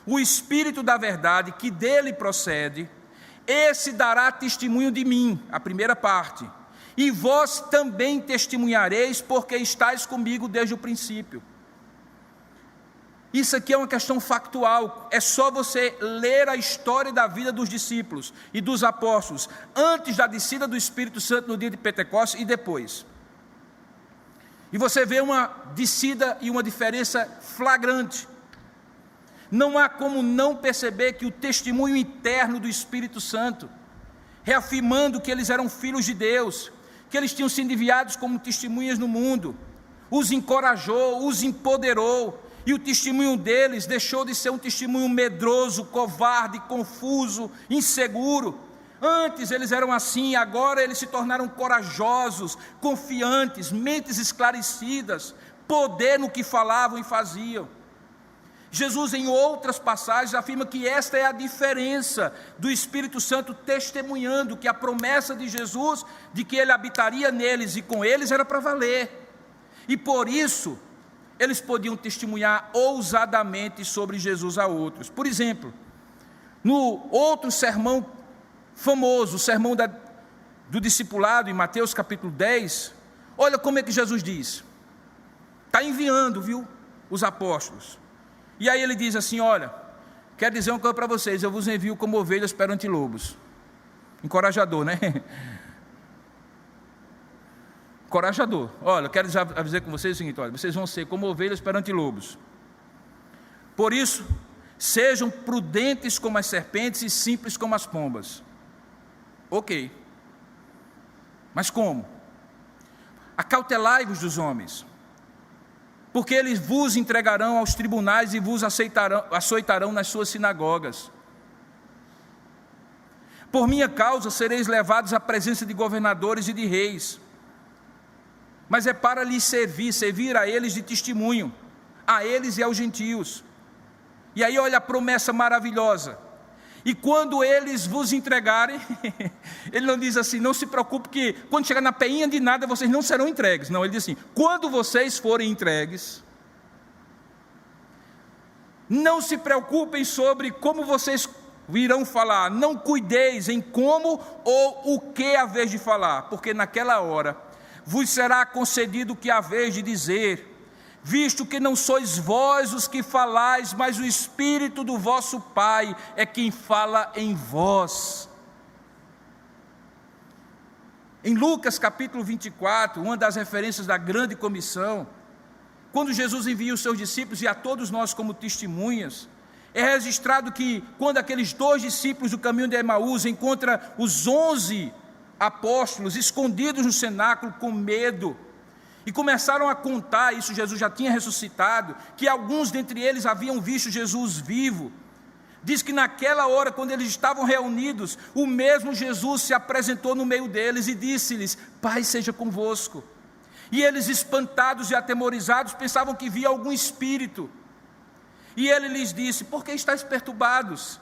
o Espírito da verdade que dele procede, esse dará testemunho de mim, a primeira parte, e vós também testemunhareis, porque estáis comigo desde o princípio. Isso aqui é uma questão factual, é só você ler a história da vida dos discípulos e dos apóstolos, antes da descida do Espírito Santo no dia de Pentecostes e depois. E você vê uma descida e uma diferença flagrante. Não há como não perceber que o testemunho interno do Espírito Santo, reafirmando que eles eram filhos de Deus, que eles tinham sido enviados como testemunhas no mundo, os encorajou, os empoderou. E o testemunho deles deixou de ser um testemunho medroso, covarde, confuso, inseguro. Antes eles eram assim, agora eles se tornaram corajosos, confiantes, mentes esclarecidas, poder no que falavam e faziam. Jesus, em outras passagens, afirma que esta é a diferença do Espírito Santo testemunhando que a promessa de Jesus, de que Ele habitaria neles e com eles, era para valer. E por isso, eles podiam testemunhar ousadamente sobre Jesus a outros. Por exemplo, no outro sermão famoso, o sermão do discipulado, em Mateus capítulo 10, olha como é que Jesus diz. Está enviando, viu, os apóstolos. E aí ele diz assim: olha, quero dizer uma coisa para vocês, eu vos envio como ovelhas perante lobos. Encorajador, né? Encorajador. Olha, eu quero dizer com vocês o seguinte: olha, vocês vão ser como ovelhas perante lobos. Por isso, sejam prudentes como as serpentes e simples como as pombas. Ok. Mas como? Acautelai-vos dos homens, porque eles vos entregarão aos tribunais e vos açoitarão nas suas sinagogas. Por minha causa sereis levados à presença de governadores e de reis. Mas é para lhes servir a eles de testemunho, a eles e aos gentios. E aí olha a promessa maravilhosa: E quando eles vos entregarem, ele não diz assim, não se preocupe que quando chegar na peinha de nada vocês não serão entregues. Não, ele diz assim, quando vocês forem entregues, não se preocupem sobre como vocês irão falar, não cuideis em como ou o que haveis de falar, porque naquela hora vos será concedido o que haveis de dizer, visto que não sois vós os que falais, mas o Espírito do vosso Pai é quem fala em vós. Em Lucas capítulo 24, uma das referências da grande comissão, quando Jesus envia os seus discípulos e a todos nós como testemunhas, é registrado que quando aqueles 2 discípulos do caminho de Emaús encontram os 11 apóstolos escondidos no cenáculo com medo, e começaram a contar, isso Jesus já tinha ressuscitado, que alguns dentre eles haviam visto Jesus vivo. Diz que naquela hora, quando eles estavam reunidos, o mesmo Jesus se apresentou no meio deles e disse-lhes, paz seja convosco. E eles, espantados e atemorizados, pensavam que via algum espírito. E ele lhes disse, por que estáis perturbados?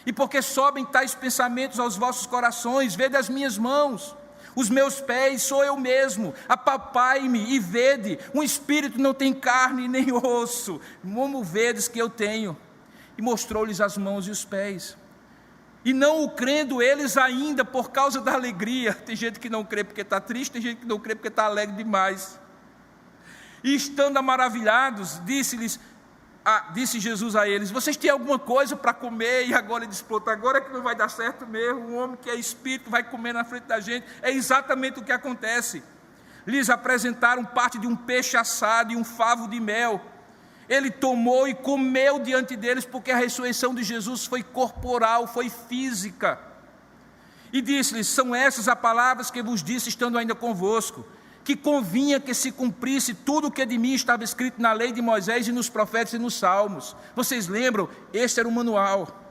E por que sobem tais pensamentos aos vossos corações? Vede as minhas mãos, os meus pés, sou eu mesmo, apalpai-me e vede, um espírito não tem carne nem osso, como vedes que eu tenho? E mostrou-lhes as mãos e os pés. E não o crendo eles ainda por causa da alegria, tem gente que não crê porque está triste, tem gente que não crê porque está alegre demais. E estando maravilhados, disse Jesus a eles, vocês têm alguma coisa para comer? E agora ele diz, pronto, agora é que não vai dar certo mesmo, um homem que é espírito vai comer na frente da gente. É exatamente o que acontece. Lhes apresentaram parte de um peixe assado e um favo de mel. Ele tomou e comeu diante deles, porque a ressurreição de Jesus foi corporal, foi física. E disse-lhes, são essas as palavras que vos disse estando ainda convosco, que convinha que se cumprisse tudo o que de mim estava escrito na lei de Moisés e nos profetas e nos salmos. Vocês lembram? Este era o manual.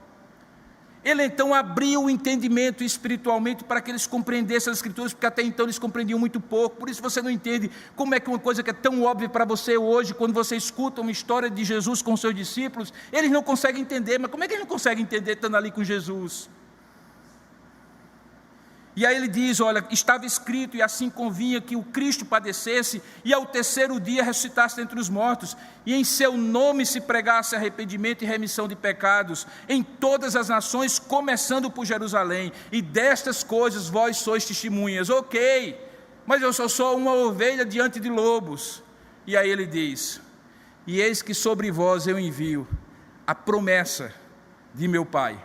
Ele então abriu o entendimento espiritualmente para que eles compreendessem as Escrituras, porque até então eles compreendiam muito pouco. Por isso você não entende como é que uma coisa que é tão óbvia para você hoje, quando você escuta uma história de Jesus com seus discípulos, eles não conseguem entender. Mas como é que eles não conseguem entender estando ali com Jesus? E aí ele diz, olha, estava escrito e assim convinha que o Cristo padecesse e ao terceiro dia ressuscitasse dentre os mortos e em seu nome se pregasse arrependimento e remissão de pecados em todas as nações, começando por Jerusalém. E destas coisas vós sois testemunhas. Ok, mas eu sou só uma ovelha diante de lobos. E aí ele diz, e eis que sobre vós eu envio a promessa de meu Pai.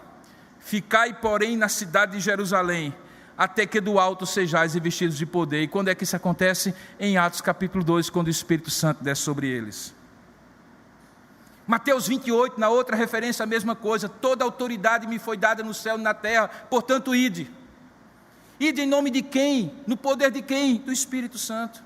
Ficai, porém, na cidade de Jerusalém, até que do alto sejais revestidos de poder. E quando é que isso acontece? Em Atos capítulo 2, quando o Espírito Santo desce sobre eles. Mateus 28, na outra referência, a mesma coisa, toda autoridade me foi dada no céu e na terra, portanto ide. Ide em nome de quem? No poder de quem? Do Espírito Santo.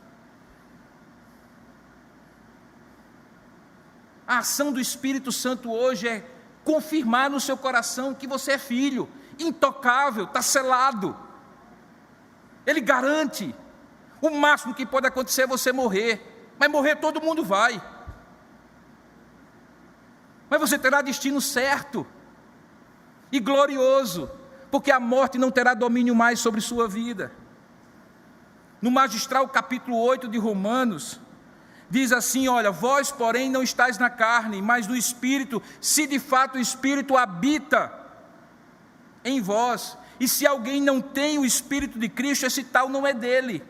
A ação do Espírito Santo hoje é confirmar no seu coração que você é filho, intocável, está selado. Ele garante, o máximo que pode acontecer é você morrer, mas morrer todo mundo vai, mas você terá destino certo e glorioso, porque a morte não terá domínio mais sobre sua vida. No magistral capítulo 8 de Romanos, diz assim, olha, vós porém não estáis na carne, mas no Espírito, se de fato o Espírito habita em vós. E se alguém não tem o Espírito de Cristo, esse tal não é dele.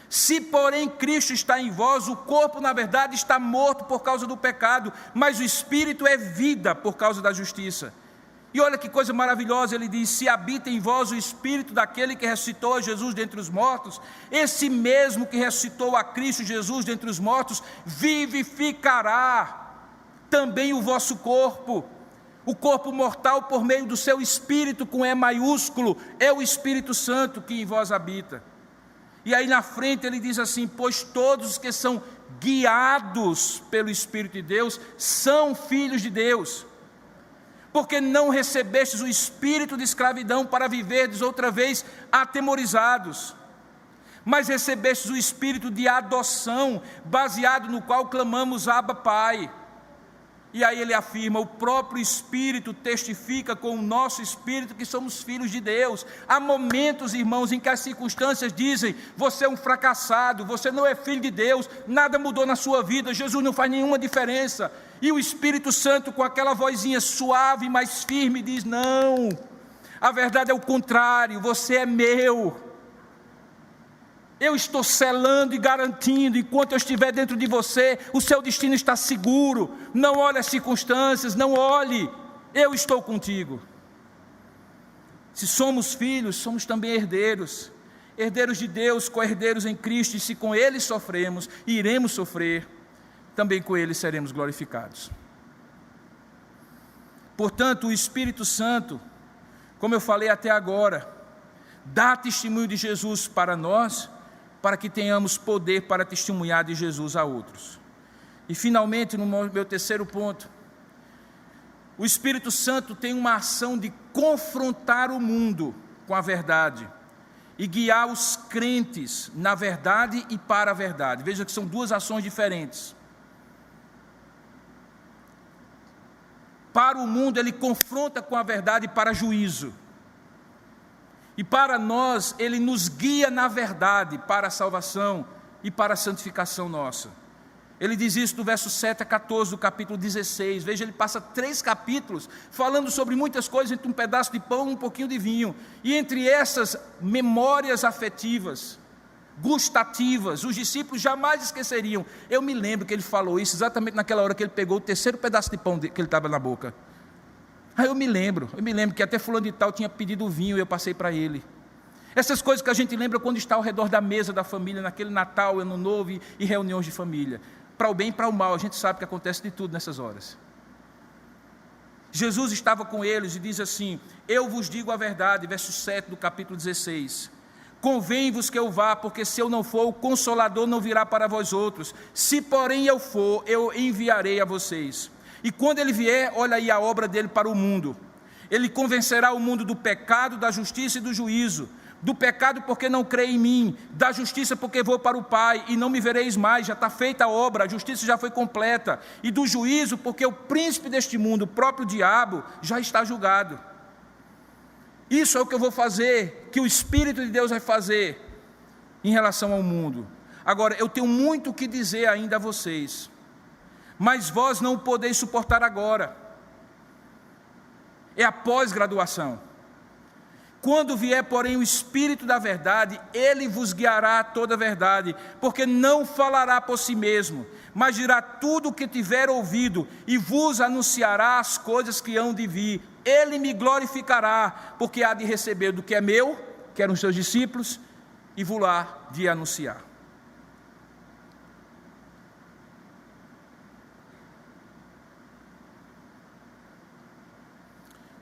Se porém Cristo está em vós, o corpo na verdade está morto por causa do pecado, mas o Espírito é vida por causa da justiça. E olha que coisa maravilhosa, ele diz, se habita em vós o Espírito daquele que ressuscitou a Jesus dentre os mortos, esse mesmo que ressuscitou a Cristo Jesus dentre os mortos, vivificará também o vosso corpo, o corpo mortal por meio do seu Espírito, com E maiúsculo, é o Espírito Santo que em vós habita. E aí na frente ele diz assim, pois todos os que são guiados pelo Espírito de Deus, são filhos de Deus. Porque não recebestes o espírito de escravidão para viverdes outra vez atemorizados, mas recebestes o espírito de adoção, baseado no qual clamamos Abba Pai. E aí ele afirma: o próprio Espírito testifica com o nosso espírito que somos filhos de Deus. Há momentos, irmãos, em que as circunstâncias dizem: você é um fracassado, você não é filho de Deus, nada mudou na sua vida, Jesus não faz nenhuma diferença. E o Espírito Santo, com aquela vozinha suave, mas firme, diz: não, a verdade é o contrário, você é meu. Eu estou selando e garantindo, enquanto eu estiver dentro de você, o seu destino está seguro. Não olhe as circunstâncias, não olhe, eu estou contigo. Se somos filhos, somos também herdeiros, herdeiros de Deus, co-herdeiros em Cristo, e se com Ele sofremos e iremos sofrer, também com Ele seremos glorificados. Portanto, o Espírito Santo, como eu falei até agora, dá testemunho de Jesus para nós, para que tenhamos poder para testemunhar de Jesus a outros. E finalmente, no meu terceiro ponto, o Espírito Santo tem uma ação de confrontar o mundo com a verdade e guiar os crentes na verdade e para a verdade. Veja que são duas ações diferentes. Para o mundo, ele confronta com a verdade para juízo. E para nós, Ele nos guia na verdade para a salvação e para a santificação nossa. Ele diz isso do verso 7 a 14 do capítulo 16. Veja, ele passa 3 capítulos falando sobre muitas coisas, entre um pedaço de pão e um pouquinho de vinho. E entre essas memórias afetivas, gustativas, os discípulos jamais esqueceriam. Eu me lembro que ele falou isso exatamente naquela hora que ele pegou o terceiro pedaço de pão que ele estava na boca. Eu me lembro que até fulano de tal tinha pedido o vinho e eu passei para ele. Essas coisas que a gente lembra quando está ao redor da mesa da família, naquele Natal, Ano Novo e reuniões de família. Para o bem e para o mal, a gente sabe que acontece de tudo nessas horas. Jesus estava com eles e diz assim: eu vos digo a verdade, verso 7 do capítulo 16. Convém-vos que eu vá, porque se eu não for, o Consolador não virá para vós outros. Se porém eu for, eu enviarei a vocês. E quando ele vier, olha aí a obra dele para o mundo. Ele convencerá o mundo do pecado, da justiça e do juízo. Do pecado porque não crê em mim, da justiça porque vou para o Pai e não me vereis mais, já está feita a obra, a justiça já foi completa. E do juízo porque o príncipe deste mundo, o próprio diabo, já está julgado. Isso é o que eu vou fazer, que o Espírito de Deus vai fazer em relação ao mundo. Agora, eu tenho muito o que dizer ainda a vocês, mas vós não o podeis suportar agora. É a pós-graduação. Quando vier, porém, o Espírito da verdade, Ele vos guiará a toda a verdade, porque não falará por si mesmo, mas dirá tudo o que tiver ouvido, e vos anunciará as coisas que hão de vir. Ele me glorificará, porque há de receber do que é meu, que eram os seus discípulos, e vou-lá de anunciar.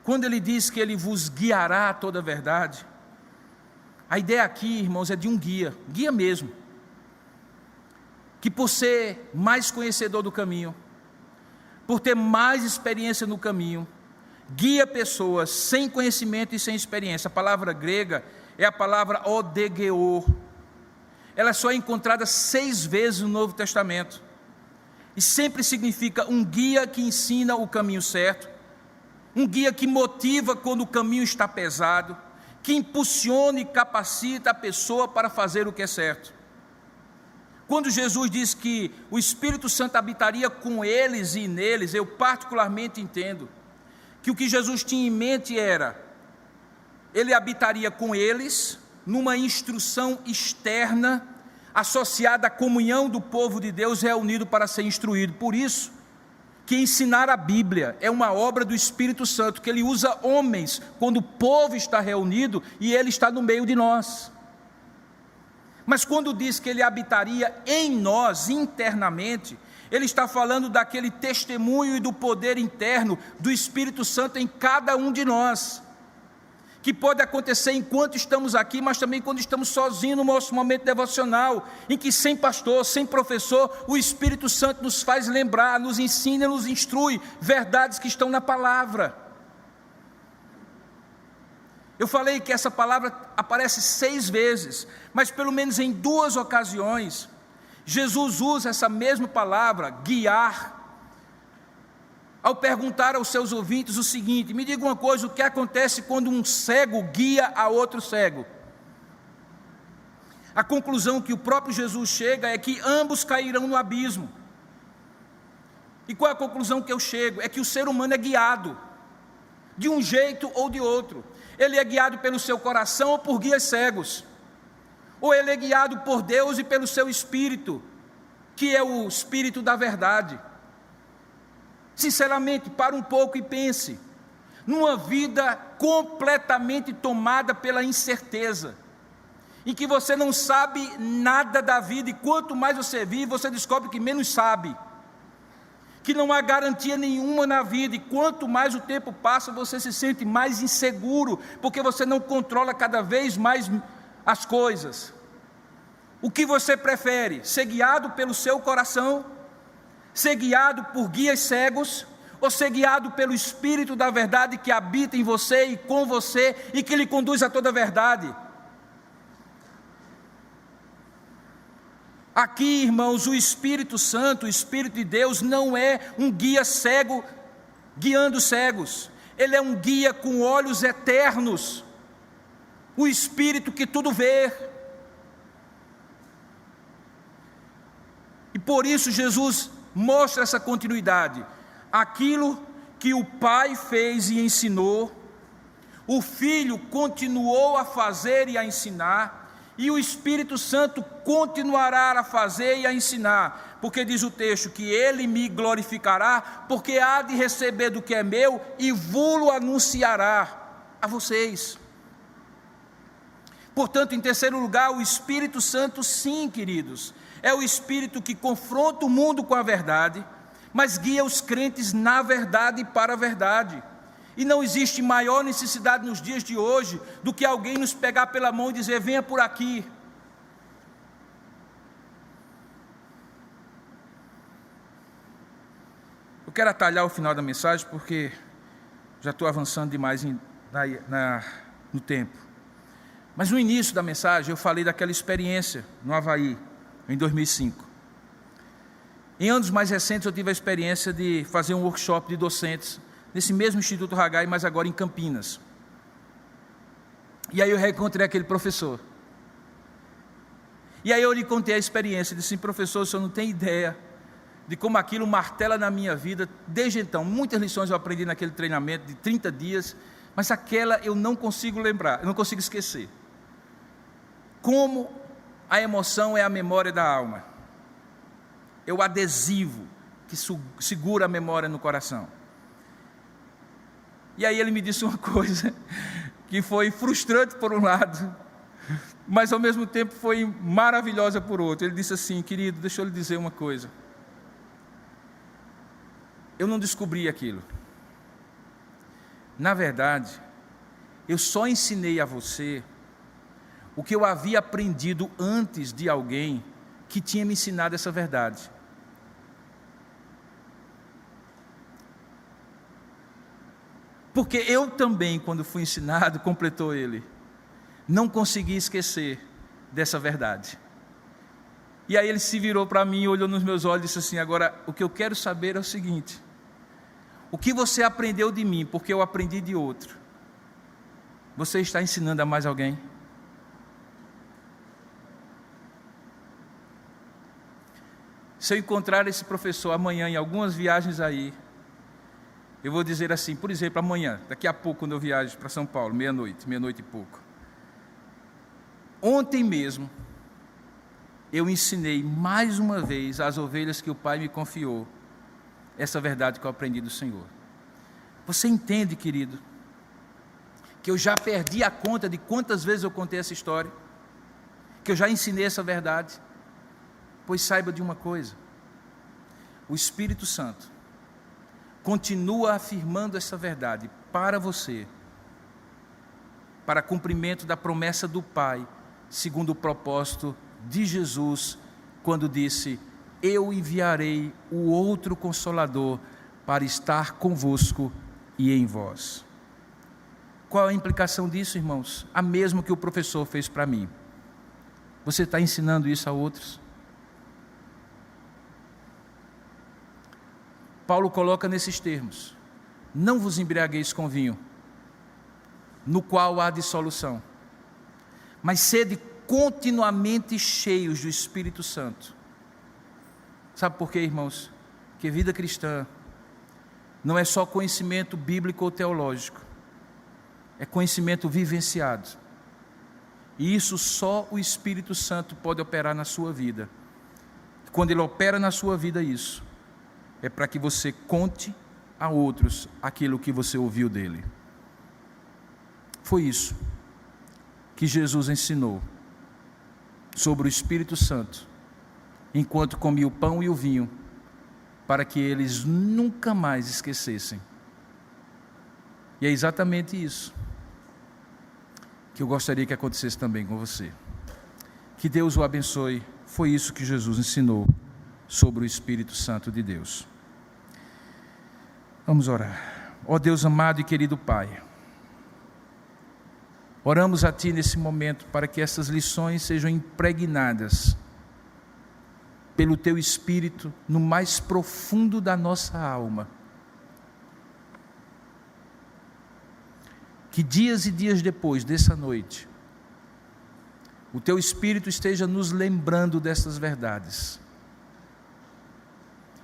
Quando ele diz que ele vos guiará a toda a verdade, a ideia aqui, irmãos, é de um guia mesmo, que por ser mais conhecedor do caminho, por ter mais experiência no caminho, guia pessoas sem conhecimento e sem experiência. A palavra grega é a palavra odegeo. Ela só é encontrada 6 vezes no Novo Testamento, e sempre significa um guia que ensina o caminho certo, um guia que motiva quando o caminho está pesado, que impulsiona e capacita a pessoa para fazer o que é certo. Quando Jesus diz que o Espírito Santo habitaria com eles e neles, eu particularmente entendo que o que Jesus tinha em mente era, ele habitaria com eles, numa instrução externa, associada à comunhão do povo de Deus reunido para ser instruído. Por isso, que ensinar a Bíblia é uma obra do Espírito Santo, que ele usa homens quando o povo está reunido e ele está no meio de nós. Mas quando diz que ele habitaria em nós internamente, ele está falando daquele testemunho e do poder interno do Espírito Santo em cada um de nós, que pode acontecer enquanto estamos aqui, mas também quando estamos sozinhos no nosso momento devocional, em que sem pastor, sem professor, o Espírito Santo nos faz lembrar, nos ensina, nos instrui verdades que estão na palavra. Eu falei que essa palavra aparece 6 vezes, mas pelo menos em 2 ocasiões, Jesus usa essa mesma palavra, guiar, ao perguntar aos seus ouvintes o seguinte: me diga uma coisa, o que acontece quando um cego guia a outro cego? A conclusão que o próprio Jesus chega é que ambos cairão no abismo. E qual é a conclusão que eu chego? É que o ser humano é guiado, de um jeito ou de outro. Ele é guiado pelo seu coração ou por guias cegos, ou ele é guiado por Deus e pelo seu Espírito, que é o Espírito da verdade. Sinceramente, pare um pouco e pense, numa vida completamente tomada pela incerteza, em que você não sabe nada da vida, e quanto mais você vive, você descobre que menos sabe, que não há garantia nenhuma na vida, e quanto mais o tempo passa, você se sente mais inseguro, porque você não controla cada vez mais as coisas. O que você prefere? Ser guiado pelo seu coração? Ser guiado por guias cegos? Ou ser guiado pelo Espírito da verdade que habita em você e com você e que lhe conduz a toda a verdade? Aqui, irmãos, o Espírito Santo, o Espírito de Deus, não é um guia cego guiando cegos. Ele é um guia com olhos eternos, o Espírito que tudo vê. E por isso Jesus mostra essa continuidade. Aquilo que o Pai fez e ensinou, o Filho continuou a fazer e a ensinar, e o Espírito Santo continuará a fazer e a ensinar, porque diz o texto que Ele me glorificará, porque há de receber do que é meu e vou-lo anunciará a vocês. Portanto, em terceiro lugar, o Espírito Santo, sim, queridos, é o Espírito que confronta o mundo com a verdade, mas guia os crentes na verdade e para a verdade. E não existe maior necessidade nos dias de hoje do que alguém nos pegar pela mão e dizer: venha por aqui. Eu quero atalhar o final da mensagem porque já estou avançando demais no tempo. Mas no início da mensagem eu falei daquela experiência no Havaí, em 2005. Em anos mais recentes eu tive a experiência de fazer um workshop de docentes nesse mesmo Instituto Haggai, mas agora em Campinas. E aí eu reencontrei aquele professor. E aí eu lhe contei a experiência, disse assim: professor, o senhor não tem ideia de como aquilo martela na minha vida. Desde então, muitas lições eu aprendi naquele treinamento de 30 dias, mas aquela eu não consigo lembrar, eu não consigo esquecer. Como a emoção é a memória da alma, é o adesivo que segura a memória no coração. E aí ele me disse uma coisa que foi frustrante por um lado, mas ao mesmo tempo foi maravilhosa por outro. Ele disse assim: querido, deixa eu lhe dizer uma coisa, eu não descobri aquilo. Na verdade, eu só ensinei a você o que eu havia aprendido antes de alguém que tinha me ensinado essa verdade. Porque eu também, quando fui ensinado, completou ele, não consegui esquecer dessa verdade. E aí ele se virou para mim, olhou nos meus olhos e disse assim: agora, o que eu quero saber é o seguinte: o que você aprendeu de mim, porque eu aprendi de outro, você está ensinando a mais alguém? Se eu encontrar esse professor amanhã em algumas viagens aí, eu vou dizer assim, por exemplo, amanhã, daqui a pouco, quando eu viajo para São Paulo, meia-noite e pouco. Ontem mesmo, eu ensinei mais uma vez às ovelhas que o Pai me confiou, essa verdade que eu aprendi do Senhor. Você entende, querido, que eu já perdi a conta de quantas vezes eu contei essa história? Que eu já ensinei essa verdade? Pois saiba de uma coisa: o Espírito Santo continua afirmando essa verdade para você, para cumprimento da promessa do Pai, segundo o propósito de Jesus, quando disse: eu enviarei o outro Consolador para estar convosco e em vós. Qual a implicação disso, irmãos? A mesma que o professor fez para mim. Você está ensinando isso a outros? Paulo coloca nesses termos: não vos embriagueis com vinho, no qual há dissolução, mas sede continuamente cheios do Espírito Santo. Sabe por quê, irmãos? Porque vida cristã não é só conhecimento bíblico ou teológico, é conhecimento vivenciado. E isso só o Espírito Santo pode operar na sua vida. Quando Ele opera na sua vida isso, é para que você conte a outros aquilo que você ouviu dele. Foi isso que Jesus ensinou sobre o Espírito Santo, enquanto comia o pão e o vinho, para que eles nunca mais esquecessem. E é exatamente isso que eu gostaria que acontecesse também com você. Que Deus o abençoe. Foi isso que Jesus ensinou sobre o Espírito Santo de Deus. Vamos orar. Ó Deus amado e querido Pai, oramos a Ti nesse momento para que essas lições sejam impregnadas pelo Teu Espírito no mais profundo da nossa alma. Que dias e dias depois dessa noite, o Teu Espírito esteja nos lembrando dessas verdades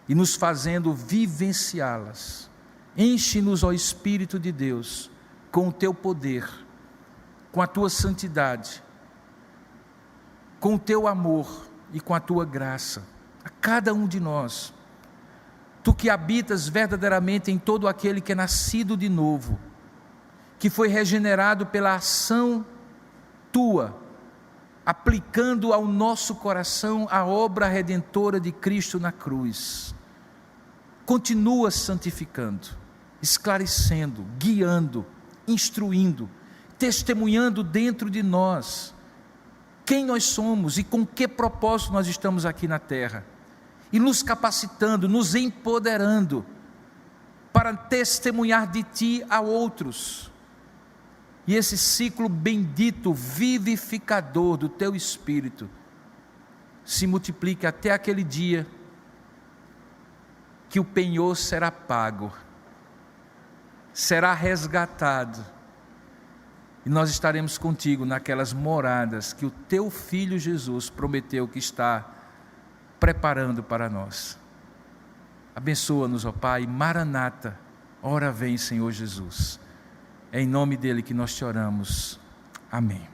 e nos fazendo vivenciá-las. Enche-nos, ó Espírito de Deus, com o Teu poder, com a Tua santidade, com o Teu amor e com a Tua graça, a cada um de nós. Tu que habitas verdadeiramente em todo aquele que é nascido de novo, que foi regenerado pela ação Tua, aplicando ao nosso coração a obra redentora de Cristo na cruz. Continua santificando, esclarecendo, guiando, instruindo, testemunhando dentro de nós quem nós somos e com que propósito nós estamos aqui na terra, e nos capacitando, nos empoderando para testemunhar de Ti a outros. E esse ciclo bendito, vivificador do Teu Espírito se multiplique até aquele dia que o penhor será pago, será resgatado, e nós estaremos contigo naquelas moradas que o Teu Filho Jesus prometeu que está preparando para nós. Abençoa-nos, ó Pai. Maranata, ora vem, Senhor Jesus. É em nome dele que nós te oramos. Amém.